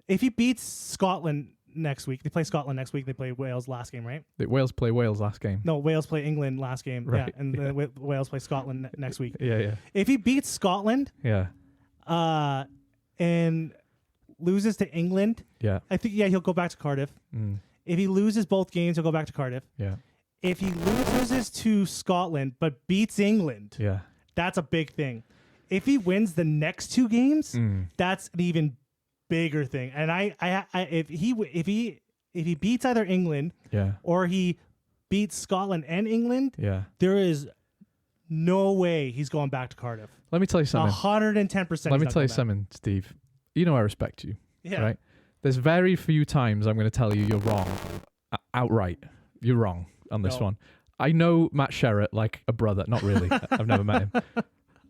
if he beats Scotland next week, they play Scotland next week. They play Wales last game, right? Wales play Wales last game. No, Wales play England last game. Right, Yeah, and then Wales play Scotland next week. Yeah. If he beats Scotland, Yeah. and loses to England, Yeah. I think he'll go back to Cardiff. If he loses both games, he'll go back to Cardiff. Yeah. If he loses to Scotland but beats England, Yeah. that's a big thing. If he wins the next two games, that's an even bigger thing. And if he beats either England Yeah. or he beats Scotland and England, Yeah. there is no way he's going back to Cardiff. Let me tell you something. 110%. Let me tell you something, Steve. You know I respect you, Yeah. right? There's very few times I'm going to tell you you're wrong outright. You're wrong on this No. one. I know Matt Sherritt like a brother. Not really. I've never met him.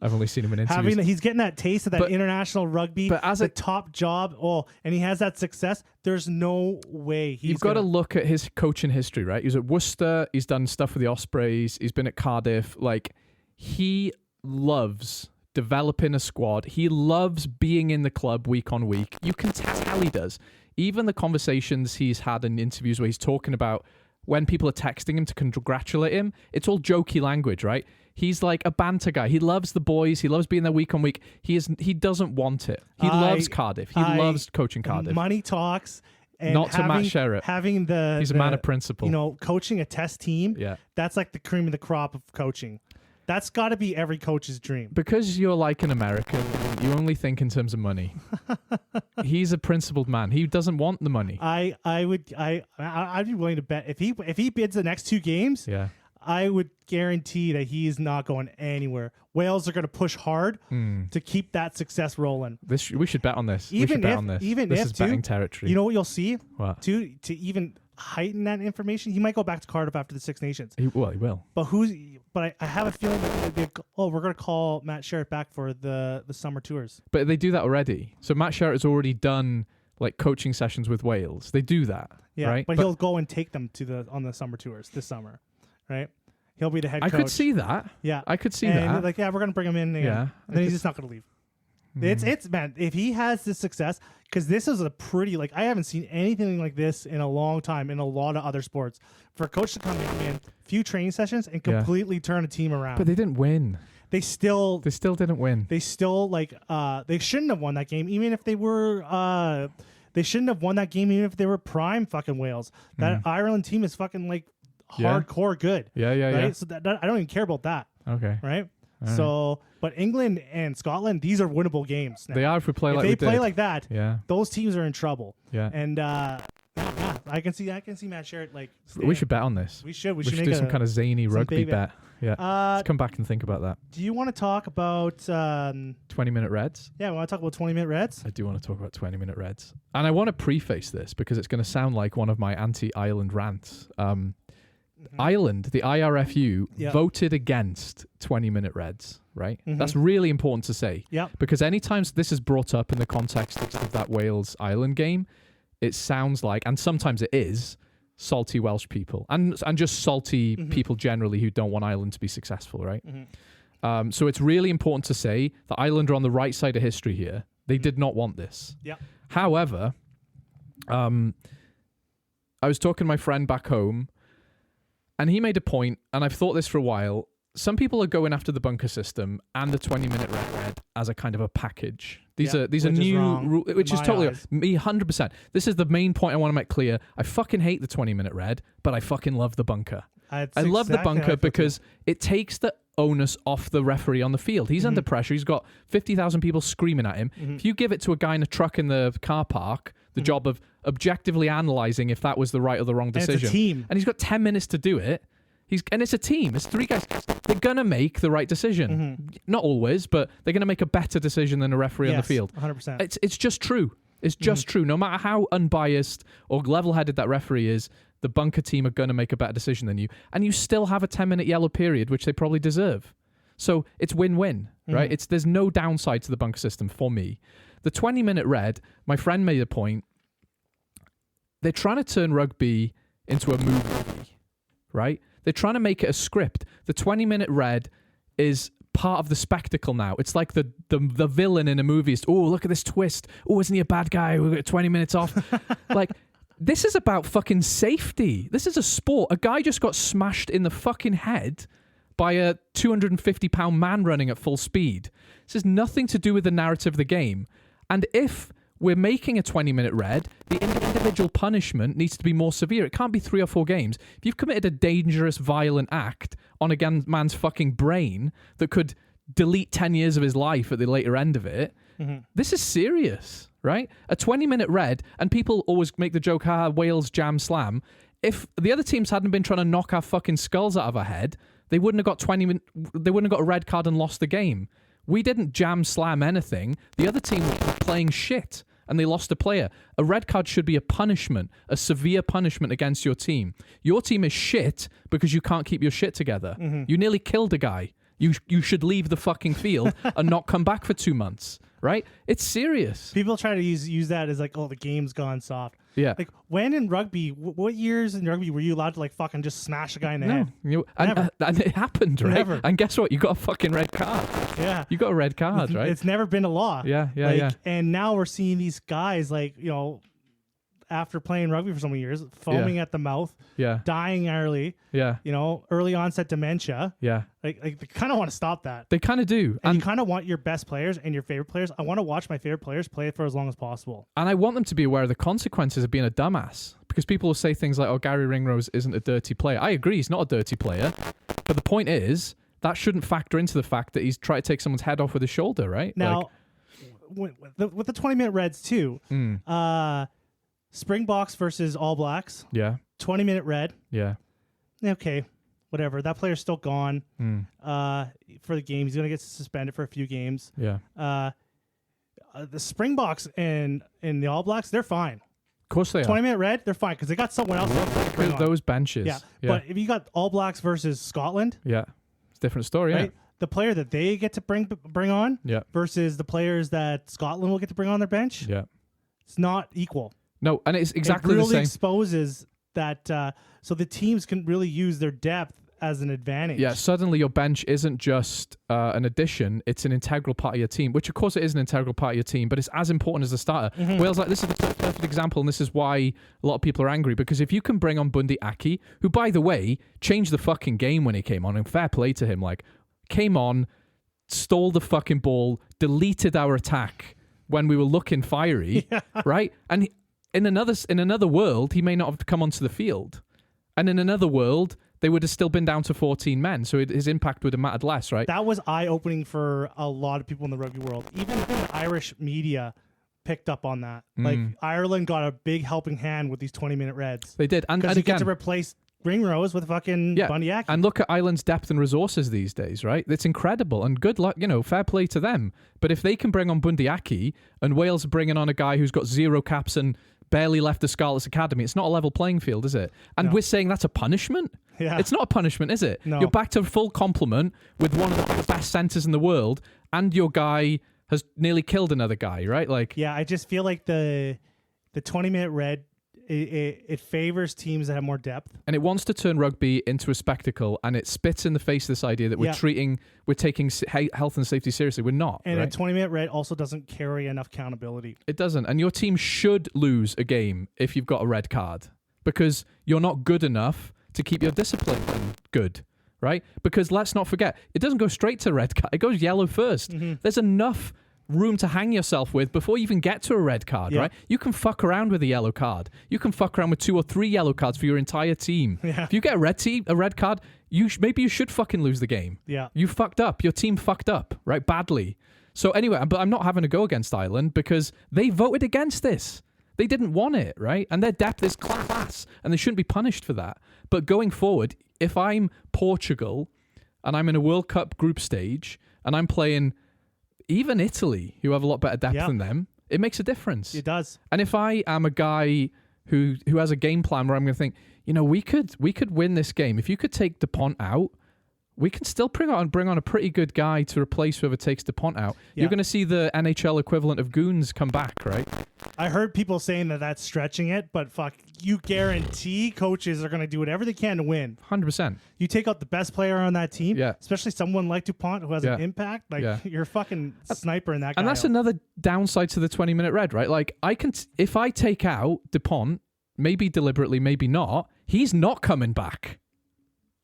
I've only seen him in interviews. He's getting that taste of that But- international rugby, but as the a- top job. And he has that success. There's no way he's You've got to gonna, look at his coaching history, right? He's at Worcester. He's done stuff with the Ospreys. He's been at Cardiff. Like, he loves developing a squad. He loves being in the club week on week. You can tell he does. Even the conversations he's had in interviews where he's talking about when people are texting him to congratulate him, it's all jokey language, right? He's like a banter guy. He loves the boys. He loves being there week on week. He doesn't want it. He loves Cardiff. He loves coaching Cardiff. Money talks. And Not to Matt Sherritt. Having He's a man of principle. Coaching a test team. Yeah. That's like the cream of the crop of coaching. That's got to be every coach's dream. Because you're like an American, you only think in terms of money. He's a principled man. He doesn't want the money. I'd be willing to bet if he bids the next two games, Yeah. I would guarantee that he is not going anywhere. Wales are going to push hard to keep that success rolling. We should bet on this. We Even should bet if- on this. even this if, is too, betting territory. You know what you'll see? What? To even heighten that information, he might go back to Cardiff after the Six Nations. He will. But I have a feeling that we're going to call Matt Sherritt back for the summer tours. But they do that already. So Matt Sherritt has already done like coaching sessions with Wales. They do that. Yeah, right? but he'll go and take them on the summer tours this summer, right? He'll be the head I coach. could see that. Yeah, I could see and that. Like, yeah, we're gonna bring him in. Yeah, and then he's just not gonna leave. It's man. If he has this success, because this is a pretty I haven't seen anything like this in a long time in a lot of other sports. For a coach to come in, few training sessions and Yeah. completely turn a team around. But they didn't win. They still They still didn't win. they shouldn't have won that game, even if they were. They shouldn't have won that game, even if they were prime fucking Wales. That Ireland team is fucking Yeah. hardcore good. Yeah. Right. So that I don't even care about that. Okay. Right. So, but England and Scotland, these are winnable games. Now. They are if we play If like they we play did. like that, Yeah. those teams are in trouble. Yeah. And yeah, I can see Matt Sherritt We should bet on this. We should We should make do some kind of zany some rugby big bet. Yeah. Let's come back and think about that. Do you want to talk about? 20-minute Reds. Yeah, we want to talk about 20-minute Reds. I do want to talk about 20-minute Reds. And I want to preface this because it's going to sound like one of my anti-Ireland rants. Ireland, the IRFU, Yeah. voted against 20-minute Reds, right? That's really important to say. Yep. Because anytime this is brought up in the context of that Wales-Ireland game, it sounds like, and sometimes it is, salty Welsh people and just salty people generally who don't want Ireland to be successful, right? So it's really important to say that Ireland are on the right side of history here. They did not want this. Yeah. However, I was talking to my friend back home, and he made a point, and I've thought this for a while. Some people are going after the bunker system and the 20-minute red as a kind of a package. These are which is new wrong rules, which in is my totally eyes. me 100%. This is the main point I want to make clear. I fucking hate the 20-minute red, but I fucking love the bunker. I love the bunker because it takes the onus off the referee on the field. He's under pressure. He's got 50,000 people screaming at him. If you give it to a guy in a truck in the car park, the job of objectively analysing if that was the right or the wrong decision. it's a team. And he's got 10 minutes to do it. And it's a team. It's three guys. They're going to make the right decision. Not always, but they're going to make a better decision than a referee on the field. 100%. It's just true. It's just true. No matter how unbiased or level-headed that referee is, the bunker team are going to make a better decision than you. And you still have a 10-minute yellow period, which they probably deserve. So it's win-win, right? There's no downside to the bunker system for me. The 20-minute red, my friend made a point. They're trying to turn rugby into a movie, right? They're trying to make it a script. The 20-minute red is part of the spectacle now. It's like the villain in a movie is, oh, look at this twist. Oh, isn't he a bad guy? We've got 20 minutes off. Like, this is about fucking safety. This is a sport. A guy just got smashed in the fucking head by a 250-pound man running at full speed. This has nothing to do with the narrative of the game. And if we're making a 20-minute red, the individual punishment needs to be more severe. It can't be 3 or 4 games. If you've committed a dangerous, violent act on a man's fucking brain that could delete 10 years of his life at the later end of it, this is serious, right? A 20-minute red, and people always make the joke, Wales jam slam. If the other teams hadn't been trying to knock our fucking skulls out of our head, they wouldn't have got they wouldn't have got a red card and lost the game. We didn't jam slam anything. The other team was playing shit and they lost a player. A red card should be a punishment, a severe punishment against your team. Your team is shit because you can't keep your shit together. You nearly killed a guy. You should leave the fucking field and not come back for 2 months, right? It's serious. People try to use that as like, oh, the game's gone soft. Yeah. Like, when in rugby, what years in rugby were you allowed to like fucking just smash a guy in the head? And it happened, right? Never. And guess what? You got a fucking red card. Yeah. You got a red card, right? It's never been a law. Yeah. And now we're seeing these guys like, after playing rugby for so many years, foaming at the mouth, dying early, early onset dementia. Yeah. Like they kind of want to stop that. They kind of do. And you kind of want your best players and your favorite players. I want to watch my favorite players play for as long as possible. And I want them to be aware of the consequences of being a dumbass. Because people will say things like, oh, Gary Ringrose isn't a dirty player. I agree, he's not a dirty player. But the point is, that shouldn't factor into the fact that he's trying to take someone's head off with his shoulder, right? Now, with the 20-minute reds too, Springboks versus All Blacks. Yeah. 20-minute red. Yeah. Okay, whatever. That player's still gone for the game. He's going to get suspended for a few games. Yeah. The Springboks and the All Blacks, they're fine. Of course they are. 20-minute red, they're fine because they got someone else. To bring on. Those benches. Yeah. But if you got All Blacks versus Scotland. Yeah. It's a different story, right? The player that they get to bring on versus the players that Scotland will get to bring on their bench. Yeah. It's not equal. No, and it's exactly it really the same. Exposes that so the teams can really use their depth as an advantage. Yeah, suddenly your bench isn't just an addition, it's an integral part of your team, which of course it is an integral part of your team, but it's as important as the starter. Wales, this is the perfect example, and this is why a lot of people are angry, because if you can bring on Bundy Aki, who, by the way, changed the fucking game when he came on, and fair play to him, like, came on, stole the fucking ball, deleted our attack when we were looking fiery, right? And in another world, he may not have come onto the field. And in another world, they would have still been down to 14 men, so his impact would have mattered less, right? That was eye-opening for a lot of people in the rugby world. Even the Irish media picked up on that. Like, Ireland got a big helping hand with these 20-minute reds. They did. And because you again, get to replace Ringrose with fucking Bundy Aki. And look at Ireland's depth and resources these days, right? It's incredible. And good luck, fair play to them. But if they can bring on Bundy Aki, and Wales are bringing on a guy who's got 0 caps and barely left the Scarlets Academy, it's not a level playing field, is it? And we're saying that's a punishment? Yeah. It's not a punishment, is it? No. You're back to full complement with one of the best centres in the world, and your guy has nearly killed another guy, right? Like, yeah, I just feel like the 20-minute red, it favors teams that have more depth. And it wants to turn rugby into a spectacle, and it spits in the face of this idea that we're taking health and safety seriously. We're not. And right? a 20-minute red also doesn't carry enough accountability. It doesn't. And your team should lose a game if you've got a red card, because you're not good enough to keep your discipline good, right? Because let's not forget, it doesn't go straight to red card. It goes yellow first. There's enough room to hang yourself with before you even get to a red card, right? You can fuck around with a yellow card. You can fuck around with 2 or 3 yellow cards for your entire team. Yeah. If you get a red card, maybe you should fucking lose the game. Yeah. You fucked up. Your team fucked up, right? Badly. So anyway, but I'm not having to go against Ireland because they voted against this. They didn't want it, right? And their depth is class, and they shouldn't be punished for that. But going forward, if I'm Portugal and I'm in a World Cup group stage and I'm playing even Italy, who have a lot better depth than them, it makes a difference. It does. And if I am a guy who has a game plan where I'm going to think, we could win this game. If you could take DuPont out, we can still bring on a pretty good guy to replace whoever takes DuPont out. Yeah. You're going to see the NHL equivalent of Goons come back, right? I heard people saying that that's stretching it, but fuck, you guarantee coaches are going to do whatever they can to win. 100%. You take out the best player on that team, Yeah. especially someone like DuPont who has an impact. Like you're a fucking sniper in that guy. And that's another downside to the 20-minute red, right? Like if I take out DuPont, maybe deliberately, maybe not, he's not coming back.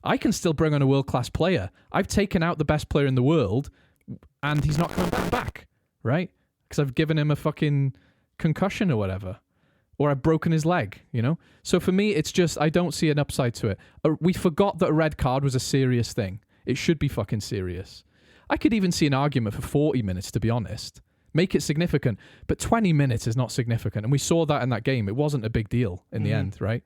I can still bring on a world-class player. I've taken out the best player in the world, and he's not coming back, right? Because I've given him a fucking concussion or whatever. Or I've broken his leg, you know? So for me, it's just, I don't see an upside to it. We forgot that a red card was a serious thing. It should be fucking serious. I could even see an argument for 40 minutes, to be honest. Make it significant. But 20 minutes is not significant. And we saw that in that game. It wasn't a big deal in the end, right?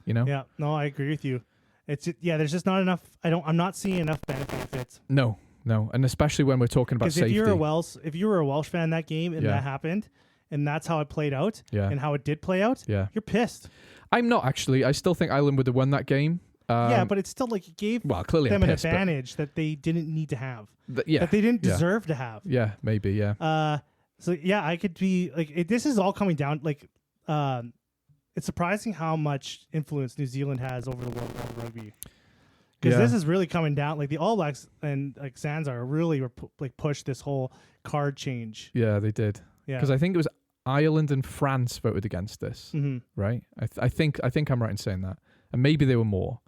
You know? Yeah, no, I agree with you. There's just not enough. I'm not seeing enough benefits. No. And especially when we're talking about safety. If you were a Welsh fan that game and that happened, and that's how it played out, and how it did play out, you're pissed. I'm not actually. I still think Ireland would have won that game. But it's still like it gave clearly them an advantage that they didn't need to have. That they didn't deserve to have. Yeah, maybe. Yeah. So yeah, I could be like, this is all coming down. Like, it's surprising how much influence New Zealand has over the world of rugby. Because this is really coming down. Like the All Blacks and like Zanzibar really pushed this whole card change. Yeah, they did. Yeah. Because I think it was Ireland and France voted against this, right? I think I'm right in saying that, and maybe there were more,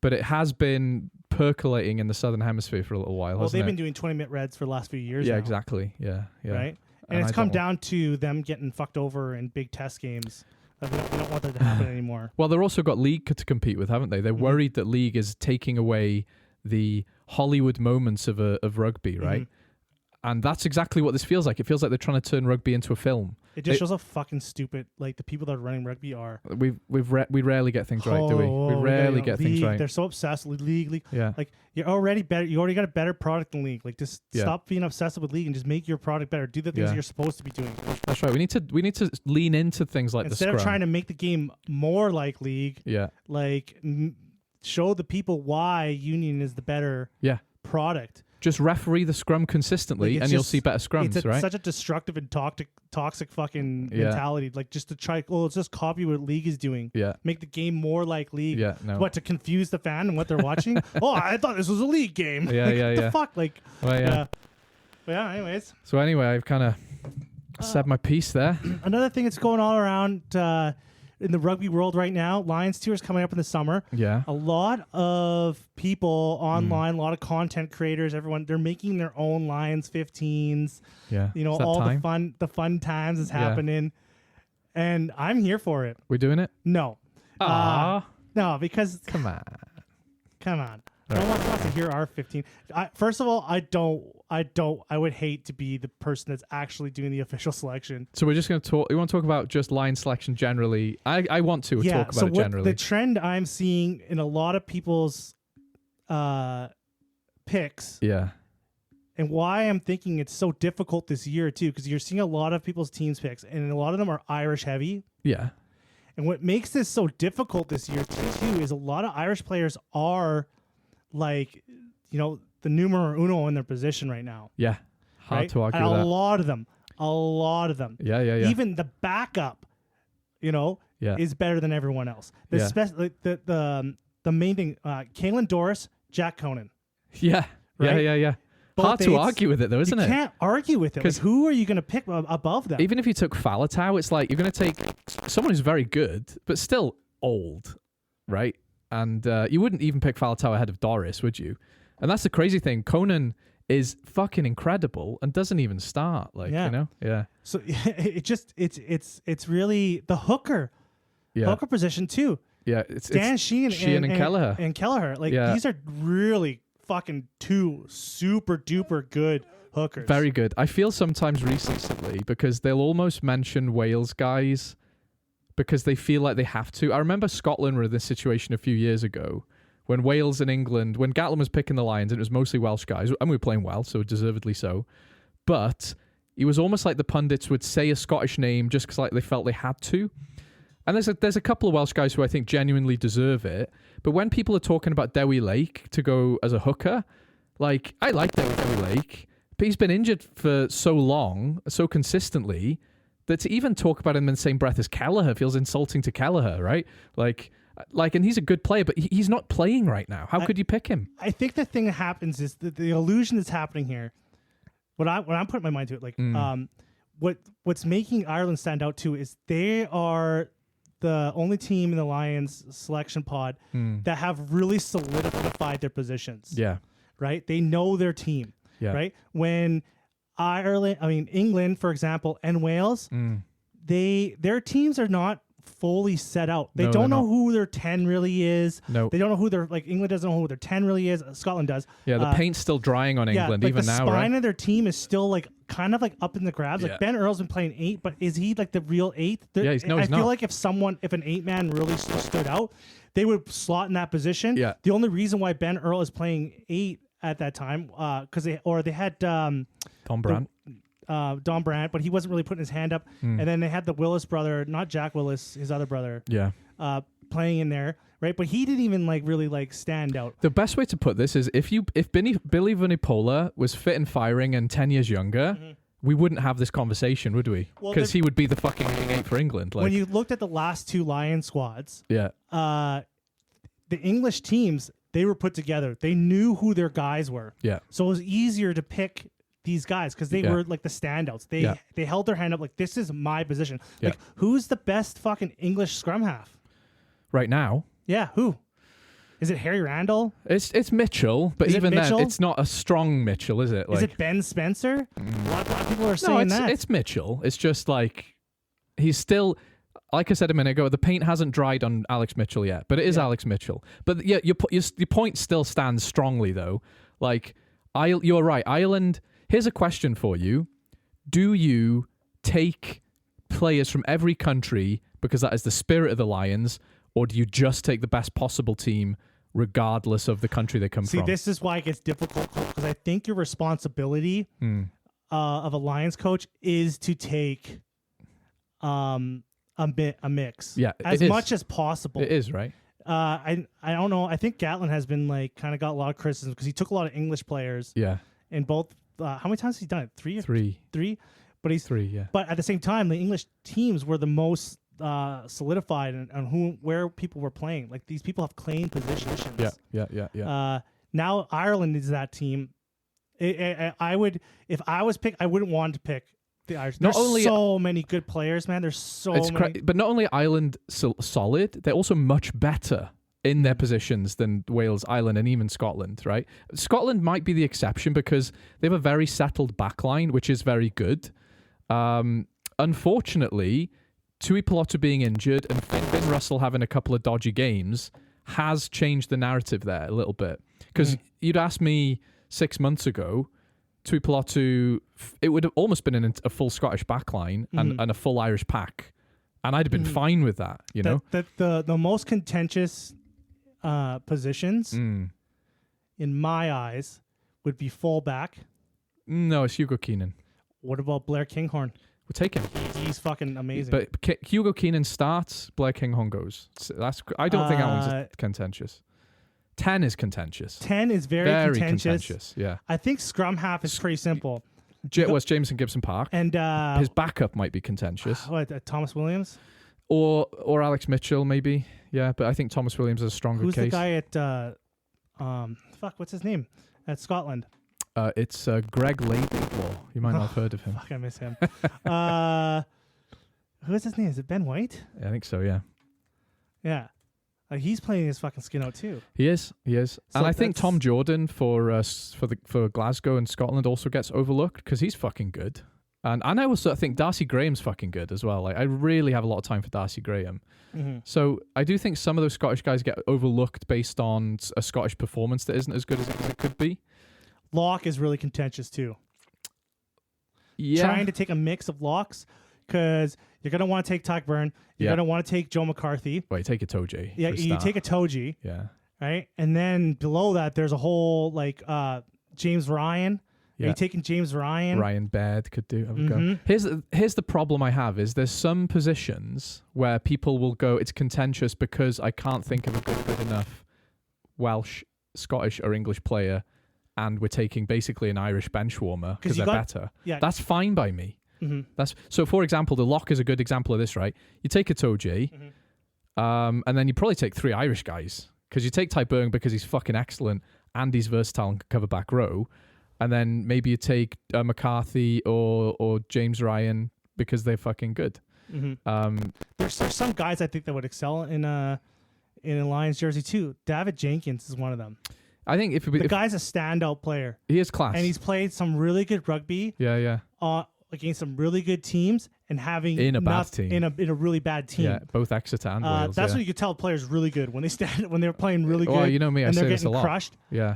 but it has been percolating in the Southern Hemisphere for a little while. Well, they've it? been doing 20-minute reds for the last few years. Yeah, now, exactly. Yeah. Right, and it's come down to them getting fucked over in big test games. We don't want that to happen anymore. Well, they've also got League to compete with, haven't they? They're worried that League is taking away the Hollywood moments of rugby, right? And that's exactly what this feels like. It feels like they're trying to turn rugby into a film. It just shows how fucking stupid like the people that are running rugby are. We rarely get things right, do we? We rarely get things right. They're so obsessed with league. Yeah. Like you're already better. You already got a better product than league. Like just stop being obsessive with league and just make your product better. Do the things that you're supposed to be doing. That's right. We need to lean into things like instead the scrum. of trying to make the game more like league. Yeah. Like show the people why Union is the better product. Just referee the scrum consistently, and you'll see better scrums, it's right? Such a destructive and toxic fucking mentality. Like just to try, let's just copy what league is doing. Yeah. Make the game more like league. Yeah. No. What, to confuse the fan and what they're watching? I thought this was a league game. Yeah. What the fuck? Like. Well, yeah. Yeah. Anyways. So anyway, I've kind of said my piece there. Another thing that's going all around in the rugby world right now, Lions Tour is coming up in the summer. Yeah. A lot of people online, a lot of content creators, everyone, they're making their own Lions 15s. Yeah. You know, all the fun times is happening. And I'm here for it. We're doing it? No. No, because Come on. No one wants to hear our 15. First of all, I would hate to be the person that's actually doing the official selection. So we're just going to talk. You want to talk about just line selection generally? I want to talk about it generally. The trend I'm seeing in a lot of people's picks. Yeah. And why I'm thinking it's so difficult this year too, because you're seeing a lot of people's teams picks, and a lot of them are Irish heavy. Yeah. And what makes this so difficult this year too is a lot of Irish players are like, you know, the numero uno in their position right now. Yeah. Hard to argue and with that. A lot of them. Yeah. Even the backup, you know, is better than everyone else. The main thing, Caelan Doris, Jack Conan. Yeah. Right? Yeah. Both Hard to argue with it though, isn't it? You can't argue with it. Because who are you going to pick above them? Even if you took Faletau, it's like you're going to take someone who's very good, but still old, right? And you wouldn't even pick Faletau ahead of Doris, would you? And that's the crazy thing. Conan is fucking incredible and doesn't even start. Like, you know? Yeah. So it's really the hooker. Yeah. Hooker position too. Yeah. Dan Sheehan and Kelleher. And Kelleher. Like these are really fucking two super duper good hookers. Very good. I feel sometimes recently because they'll almost mention Wales guys because they feel like they have to. I remember Scotland were in this situation a few years ago when Wales and England, when Gatland was picking the Lions, and it was mostly Welsh guys, and we were playing well, so deservedly so. But it was almost like the pundits would say a Scottish name just because like they felt they had to. And there's a couple of Welsh guys who I think genuinely deserve it, But when people are talking about Dewi Lake to go as a hooker, like, I like Dewi Lake, but he's been injured for so long, so consistently, that to even talk about him in the same breath as Kelleher feels insulting to Kelleher, right? Like, and he's a good player, but he's not playing right now. How could you pick him? I think the thing that happens is the illusion that's happening here. When I'm putting my mind to it, like, what's making Ireland stand out too is they are the only team in the Lions selection pod that have really solidified their positions. Yeah. Right? They know their team. Yeah. Right? When England, for example, and Wales, their teams are not fully set out. They don't know who their 10 really is. No. They don't know who their, like, England doesn't know who their 10 really is. Scotland does. Yeah, the paint's still drying on England like even the now, spine right? of their team is still like kind of like up in the grabs. Yeah. Like Ben Earl's been playing 8, but is he like the real 8? He's I not. feel like if an 8-man really stood out, they would slot in that position. Yeah. The only reason why Ben Earl is playing 8 at that time, because they had Tom Brandt. Don Brandt, but he wasn't really putting his hand up. And then they had the Willis brother, not Jack Willis, his other brother, Yeah. playing in there, right? But he didn't even like really like stand out. The best way to put this is if Billy Vunipola was fit and firing and 10 years younger, we wouldn't have this conversation, would we? Well, Because he would be the fucking leading 8 for England. Like, When you looked at the last 2 Lion squads, yeah. the English teams, they were put together. They knew who their guys were. Yeah. So it was easier to pick these guys because they Yeah. were like the standouts. They held their hand up like, this is my position. Yeah. Like, who's the best fucking English scrum half? Right now, Yeah, who? Is it Harry Randall? it's Mitchell, but Is it even then, Mitchell? it's not a strong Mitchell, is it? Like, Is it Ben Spencer? A lot of people are no, saying that. it's Mitchell. It's just like he's still, like I said a minute ago, the paint hasn't dried on Alex Mitchell yet, but it is Alex Mitchell. But yeah, your point still stands strongly though. Like, you're right. Ireland. Here's a question for you: do you take players from every country because that is the spirit of the Lions, or do you just take the best possible team regardless of the country they come See, from? this is why it gets difficult because I think your responsibility of a Lions coach is to take a mix, Yeah, as it is. much as possible. It is, right? I don't know. I think Gatlin has been like kind of got a lot of criticism because he took a lot of English players Yeah. in both. How many times has he done it? Three. Three, yeah. But at the same time, the English teams were the most solidified on where people were playing. Like, these people have claimed positions. Yeah. Now Ireland is that team. I would, if I was picked, I wouldn't want to pick the Irish. There's so many good players, man. There's so many. But not only Ireland solid, they're also much better in their positions than Wales, Ireland, and even Scotland, right? Scotland might be the exception because they have a very settled backline, which is very good. Unfortunately, Tui Pilotu being injured and Finn Russell having a couple of dodgy games has changed the narrative there a little bit. Because you'd asked me 6 months ago, Tui Pilotu, it would have almost been a full Scottish backline and a full Irish pack. And I'd have been fine with that, you know? The most contentious positions, in my eyes, would be fullback. No, it's Hugo Keenan. What about Blair Kinghorn? We'll take him. He's fucking amazing. But Hugo Keenan starts, Blair Kinghorn goes. I don't think that one's contentious. 10 is contentious. 10 is very contentious. Yeah. I think scrum half is pretty simple. Was Jameson Gibson Park. And his backup might be contentious. Thomas Williams? Or Alex Mitchell, maybe. Yeah, but I think Thomas Williams is a stronger Who's case. the guy at what's his name? At Scotland. It's Greg Laidlaw. You might not have heard of him. Fuck, I miss him. Who is his name? Is it Ben White? I think so, yeah. Yeah. He's playing his fucking skin out too. He is. So And I think Tom Jordan for Glasgow and Scotland also gets overlooked because he's fucking good. And I also think Darcy Graham's fucking good as well. Like, I really have a lot of time for Darcy Graham. So I do think some of those Scottish guys get overlooked based on a Scottish performance that isn't as good as it could be. Lock is really contentious too. Yeah. Trying to take a mix of locks because you're going to want to take Tyke Byrne. You're going to want to take Joe McCarthy. Wait, take a Toji. Yeah, you take a Toji. Yeah. Right? And then below that, there's a whole, like, James Ryan. Yeah. Are you taking James Ryan? Ryan Baird could have a go. Here's the problem I have is there's some positions where people will go, it's contentious because I can't think of a good enough Welsh, Scottish, or English player, and we're taking basically an Irish bench warmer because they're better. Yeah. That's fine by me. Mm-hmm. So. For example, the lock is a good example of this, right? You take a Toji, and then you probably take 3 Irish guys because you take Tyburn because he's fucking excellent and he's versatile and can cover back row, and then maybe you take McCarthy or James Ryan because they're fucking good. Mm-hmm. There's some guys I think that would excel in a Lions jersey too. David Jenkins is one of them. I think if the guy's a standout player, he is class, and he's played some really good rugby. Yeah. Against some really good teams and having in a bad team in a really bad team. Yeah, both Exeter and Wales. That's when you could tell a player's really good when they're playing really good. Oh, you know me, I and say they're this a getting lot. crushed. Yeah.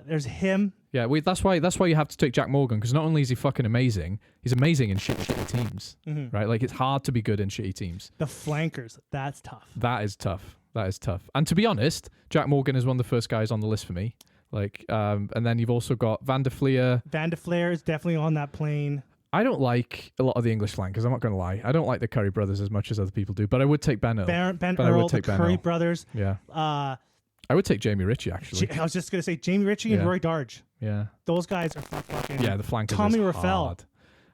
There's him. Yeah, that's why you have to take Jack Morgan, because not only is he fucking amazing, he's amazing in shitty teams, right? Like, it's hard to be good in shitty teams. The flankers, that's tough. That is tough. And to be honest, Jack Morgan is one of the first guys on the list for me. Like, and then you've also got Van der Fleer. Van der Fleer is definitely on that plane. I don't like a lot of the English flankers. I'm not going to lie. I don't like the Curry brothers as much as other people do, but I would take Ben Earl. Ben Earl, the Curry brothers. Yeah. I would take Jamie Ritchie, actually. I was just going to say Jamie Ritchie and Roy Darge. Yeah. Those guys are fucking... Yeah, the flankers Tommy is Raffel. hard.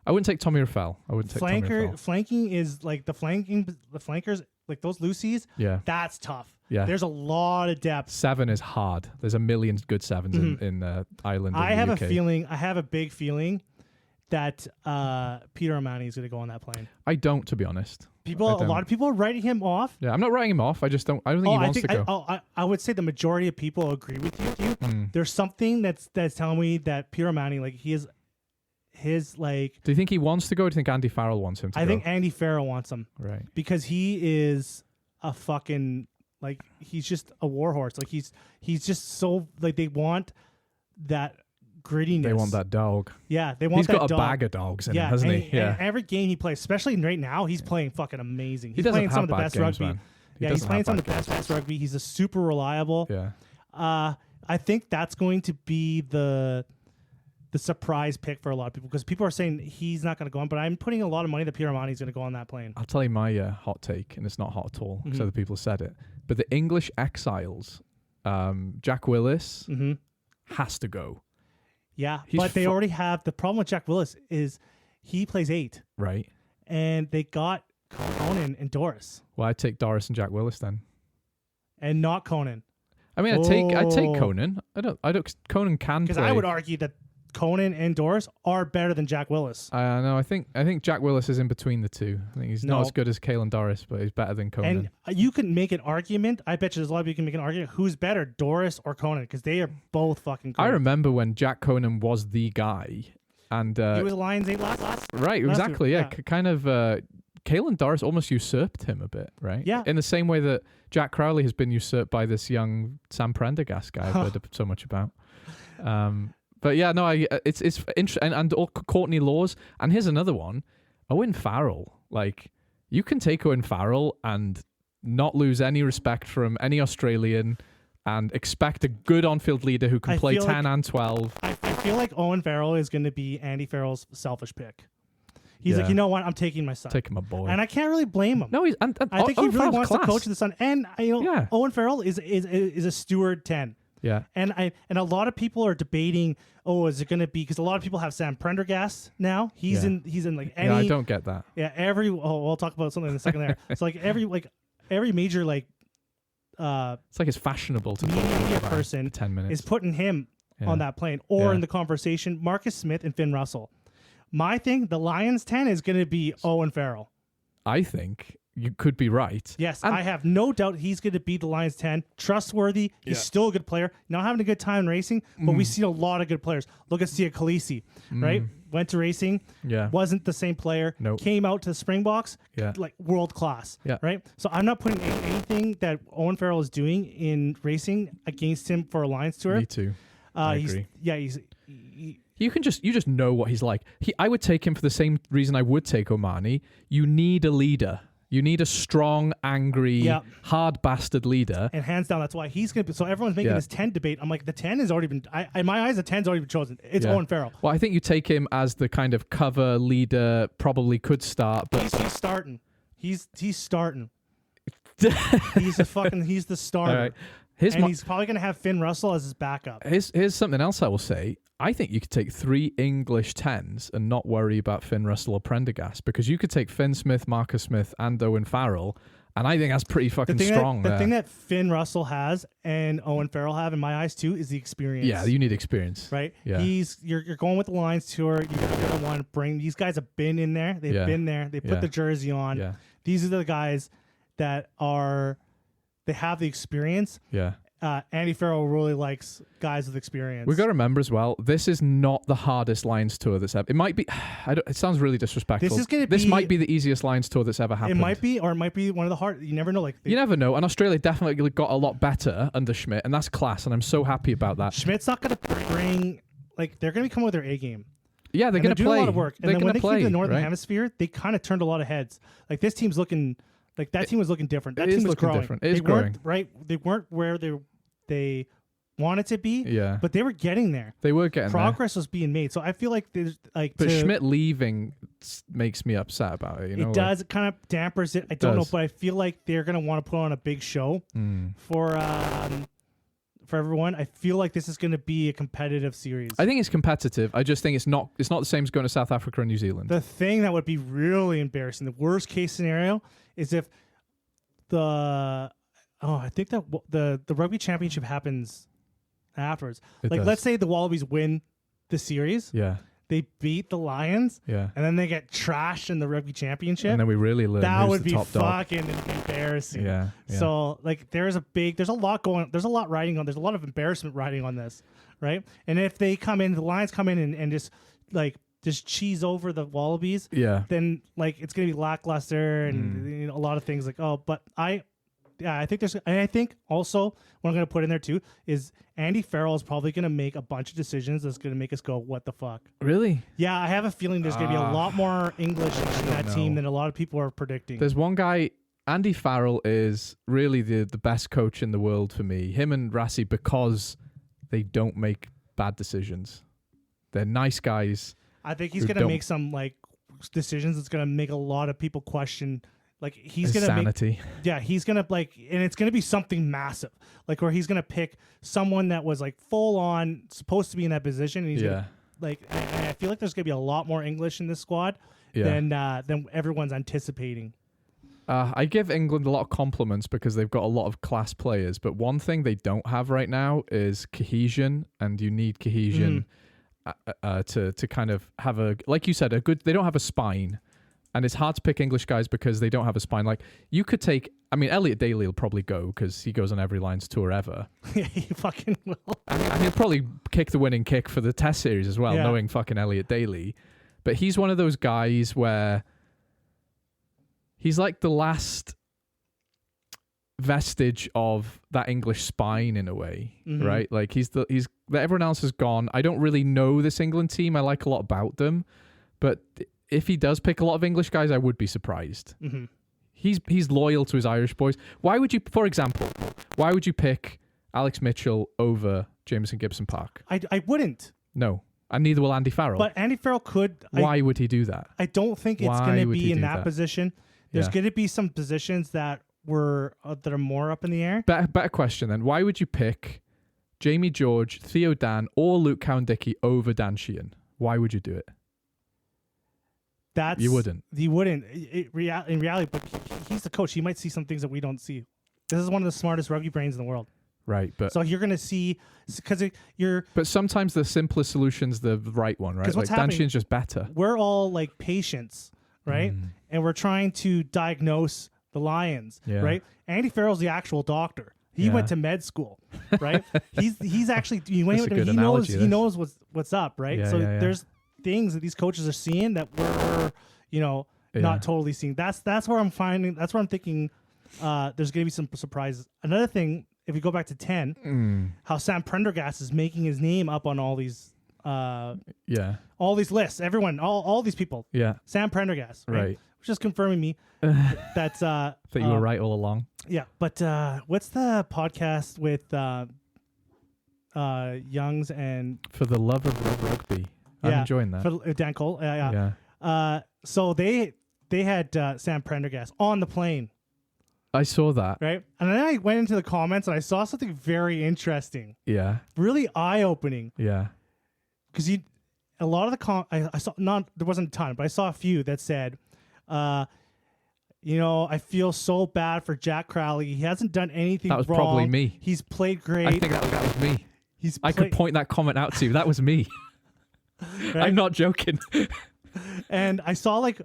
I wouldn't take Tommy Raffel. I wouldn't take Tommy Raffel. Flanking is like the flankers, like those Lucy's. Yeah. That's tough. Yeah. There's a lot of depth. 7 is hard. There's a million good 7s in Ireland. I have UK. I have a big feeling that Peter O'Mahony is going to go on that plane. I don't, to be honest. A lot of people are writing him off. Yeah, I'm not writing him off. I don't think he wants to go. I would say the majority of people agree with you. There's something that's telling me that Peter O'Mahony, like, he is his, like... Do you think he wants to go, or do you think Andy Farrell wants him to go? I think Andy Farrell wants him. Right. Because he is a fucking... Like, he's just a warhorse. Like, he's just so... Like, they want that grittiness. They want that dog. Yeah, they want that dog. He's got a bag of dogs in him, hasn't he? Yeah. And every game he plays, especially right now, he's playing fucking amazing. He's playing some of the best rugby. Man. He's playing some of the best rugby. He's a super reliable. Yeah. I think that's going to be the surprise pick for a lot of people, because people are saying he's not going to go on, but I'm putting a lot of money that Peter O'Mahony is going to go on that plane. I'll tell you my hot take, and it's not hot at all, because other people said it. But the English exiles, Jack Willis, has to go. Yeah, but they already have... The problem with Jack Willis is he plays 8. Right. And they got Conan and Doris. Well, I'd take Doris and Jack Willis then. And not Conan. I mean, I'd take Conan. I don't. Conan can play. Because I would argue that Conan and Doris are better than Jack Willis. No, I think Jack Willis is in between the two. I think he's not as good as Caelan Doris, but he's better than Conan. And you can make an argument. I bet you there's a lot of people can make an argument. Who's better, Doris or Conan? Because they are both fucking good. I remember when Jack Conan was the guy, and he was Lions 8 last. Right, exactly. Yeah, kind of. Caelan Doris almost usurped him a bit, right? Yeah. In the same way that Jack Crowley has been usurped by this young Sam Prendergast guy I've heard so much about. But yeah, no, it's interesting. And Courtney Laws. And here's another one. Owen Farrell. Like, you can take Owen Farrell and not lose any respect from any Australian and expect a good on-field leader who can play 10 and 12. I feel like Owen Farrell is going to be Andy Farrell's selfish pick. He's like, you know what? I'm taking my son. Taking my boy. And I can't really blame him. No, I think he really wants to coach the son. And Owen Farrell is a steward 10. Yeah. And a lot of people are debating, is it going to be, because a lot of people have Sam Prendergast now. He's in like any... Yeah, I don't get that. Yeah, we'll talk about something in a second there. It's like every major like it's like it's fashionable to media person 10 minutes is putting him on that plane or in the conversation. Marcus Smith and Finn Russell. My thing, the Lions 10 is going to be Owen Farrell. I think you could be right. Yes, I have no doubt he's going to be the Lions 10. Trustworthy. He's still a good player. Not having a good time in racing, but we see a lot of good players. Look at Sia Khaleesi, right? Went to racing. Yeah. Wasn't the same player. Nope. Came out to the Springboks. Yeah. Like world class. Yeah. Right? So I'm not putting anything that Owen Farrell is doing in racing against him for a Lions tour. Me too. I agree. You just know what he's like. I would take him for the same reason I would take O'Mahony. You need a leader. You need a strong, angry, hard bastard leader. And hands down, that's why he's going to be... So everyone's making this 10 debate. I'm like, the 10 has already been... in my eyes, the 10's already been chosen. It's Owen Farrell. Well, I think you take him as the kind of cover leader, probably could start, but... He's starting. He's starting. He's the starter. All right. Here's and my- he's probably going to have Finn Russell as his backup. Here's something else I will say. I think you could take 3 English 10s and not worry about Finn Russell or Prendergast, because you could take Finn Smith, Marcus Smith, and Owen Farrell, and I think that's pretty fucking strong. The thing that Finn Russell has and Owen Farrell have in my eyes too is the experience. Yeah, you need experience. Right? Yeah. You're going with the Lions tour. You're going to want to bring these guys have been in there. They've Yeah. been there. They put Yeah. the jersey on. Yeah. These are the guys that they have the experience. Yeah. Andy Farrell really likes guys with experience. We've got to remember as well, this is not the hardest Lions tour that's ever. It might be. It sounds really disrespectful. This might be the easiest Lions tour that's ever happened. It might be, or it might be one of the hard. You never know. Like You never know. And Australia definitely got a lot better under Schmidt, and that's class. And I'm so happy about that. Schmidt's not going to bring. Like they're going to be coming with their A game. Yeah, they're And going to doing play a lot of work. And They're then when going they to came play to the Northern right? Hemisphere, they kind of turned a lot of heads. Like this team's looking. Like that team was looking different. That It is team was looking growing. different. It is They weren't growing. right. They weren't where they wanted to be. Yeah, But they were getting there. they were getting there. Progress was being made. So I feel like there's like. But to- Schmidt leaving makes me upset about it. You know, It does. It kind of dampers it. I don't know, does. but I feel like they're going to want to put on a big show for everyone. I feel like this is going to be a competitive series. I think it's competitive. I just think it's not the same as going to South Africa and New Zealand. The thing that would be really embarrassing, the worst case scenario, is if I think that the rugby championship happens afterwards. It Like, does. let's say the Wallabies win the series, Yeah, they beat the Lions, yeah. and then they get trashed in the rugby championship. And then we really learn That who's would the be top dog. fucking embarrassing. Yeah, yeah. So like there's a lot there's a lot of embarrassment riding on this, right? And if they come in, the Lions come in and just cheese over the Wallabies, Yeah. then like it's gonna be lackluster and a lot of things like but I think there's, and I think also what I'm gonna put in there too is Andy Farrell is probably gonna make a bunch of decisions that's gonna make us go, what the fuck? Really? Yeah, I have a feeling there's gonna be a lot more English in that know. team than a lot of people are predicting. There's one guy, Andy Farrell is really the best coach in the world for me. Him and Rassi, because they don't make bad decisions. They're nice guys. I think he's who gonna don't- make some like decisions that's gonna make a lot of people question. Like he's His gonna sanity. he's gonna and it's gonna be something massive, like where he's gonna pick someone that was like full on supposed to be in that position, and he's Yeah. gonna, like, and I feel like there's gonna be a lot more English in this squad Yeah. than everyone's anticipating. I give England a lot of compliments because they've got a lot of class players, but one thing they don't have right now is cohesion, and you need cohesion to kind of have like you said, they don't have a spine, and it's hard to pick English guys because they don't have a spine. Like you could take, Elliot Daly will probably go because he goes on every Lions tour ever, Yeah, he fucking will. and he'll probably kick the winning kick for the Test series as well, Yeah. knowing fucking Elliot Daly. But he's one of those guys where he's like the last vestige of that English spine in a way, Mhm. right? Like everyone else has gone. I don't really know this England team. I like a lot about them, but if he does pick a lot of English guys, I would be surprised. Mhm. He's loyal to his Irish boys. Why would you, for example, pick Alex Mitchell over Jameson Gibson Park? I wouldn't, No, and neither will Andy Farrell. but Andy Farrell could. Why would he do that? I don't think it's Why going to would he be in do that that? position. There's Yeah. going to be some positions that are more up in the air. Better question then. Why would you pick Jamie George, Theo Dan, or Luke Cowan-Dickey over Dan Sheehan? Why would you do it? That's You wouldn't. You wouldn't. In reality, but he's the coach. He might see some things that we don't see. This is one of the smartest rugby brains in the world. Right, but So you're going to see, because you're. but sometimes the simplest solution's the right one, right? 'Cause what's Like Dan happening- Sheehan's just better. We're all like patients, right? And we're trying to diagnose the Lions, Yeah. right? Andy Farrell's the actual doctor. He Yeah. went to med school, right? he's actually he That's a good he analogy, knows he knows what's up, right? Yeah, so yeah, yeah. there's things that these coaches are seeing that we're Yeah. not totally seeing. That's where I'm finding. That's where I'm thinking. There's going to be some surprises. Another thing, if we go back to 10, how Sam Prendergast is making his name up on all these Yeah, lists. Everyone, all these people. yeah, Sam Prendergast, right. Which is confirming me. That's That you were right all along. Yeah, but what's the podcast with Youngs and For the love of rugby, I'm Yeah, enjoying that. for, Dan Cole? Yeah. Yeah. So they had Sam Prendergast on the plane. I saw that. right? And then I went into the comments and I saw something very interesting, Yeah. really eye-opening. Yeah. Because a lot of the I saw, not there wasn't a ton, but I saw a few that said, I feel so bad for Jack Crowley. He hasn't done anything That was wrong. probably me. He's played great. I think that was me. I could point that comment out to you. That was me. Right? I'm not joking. And I saw like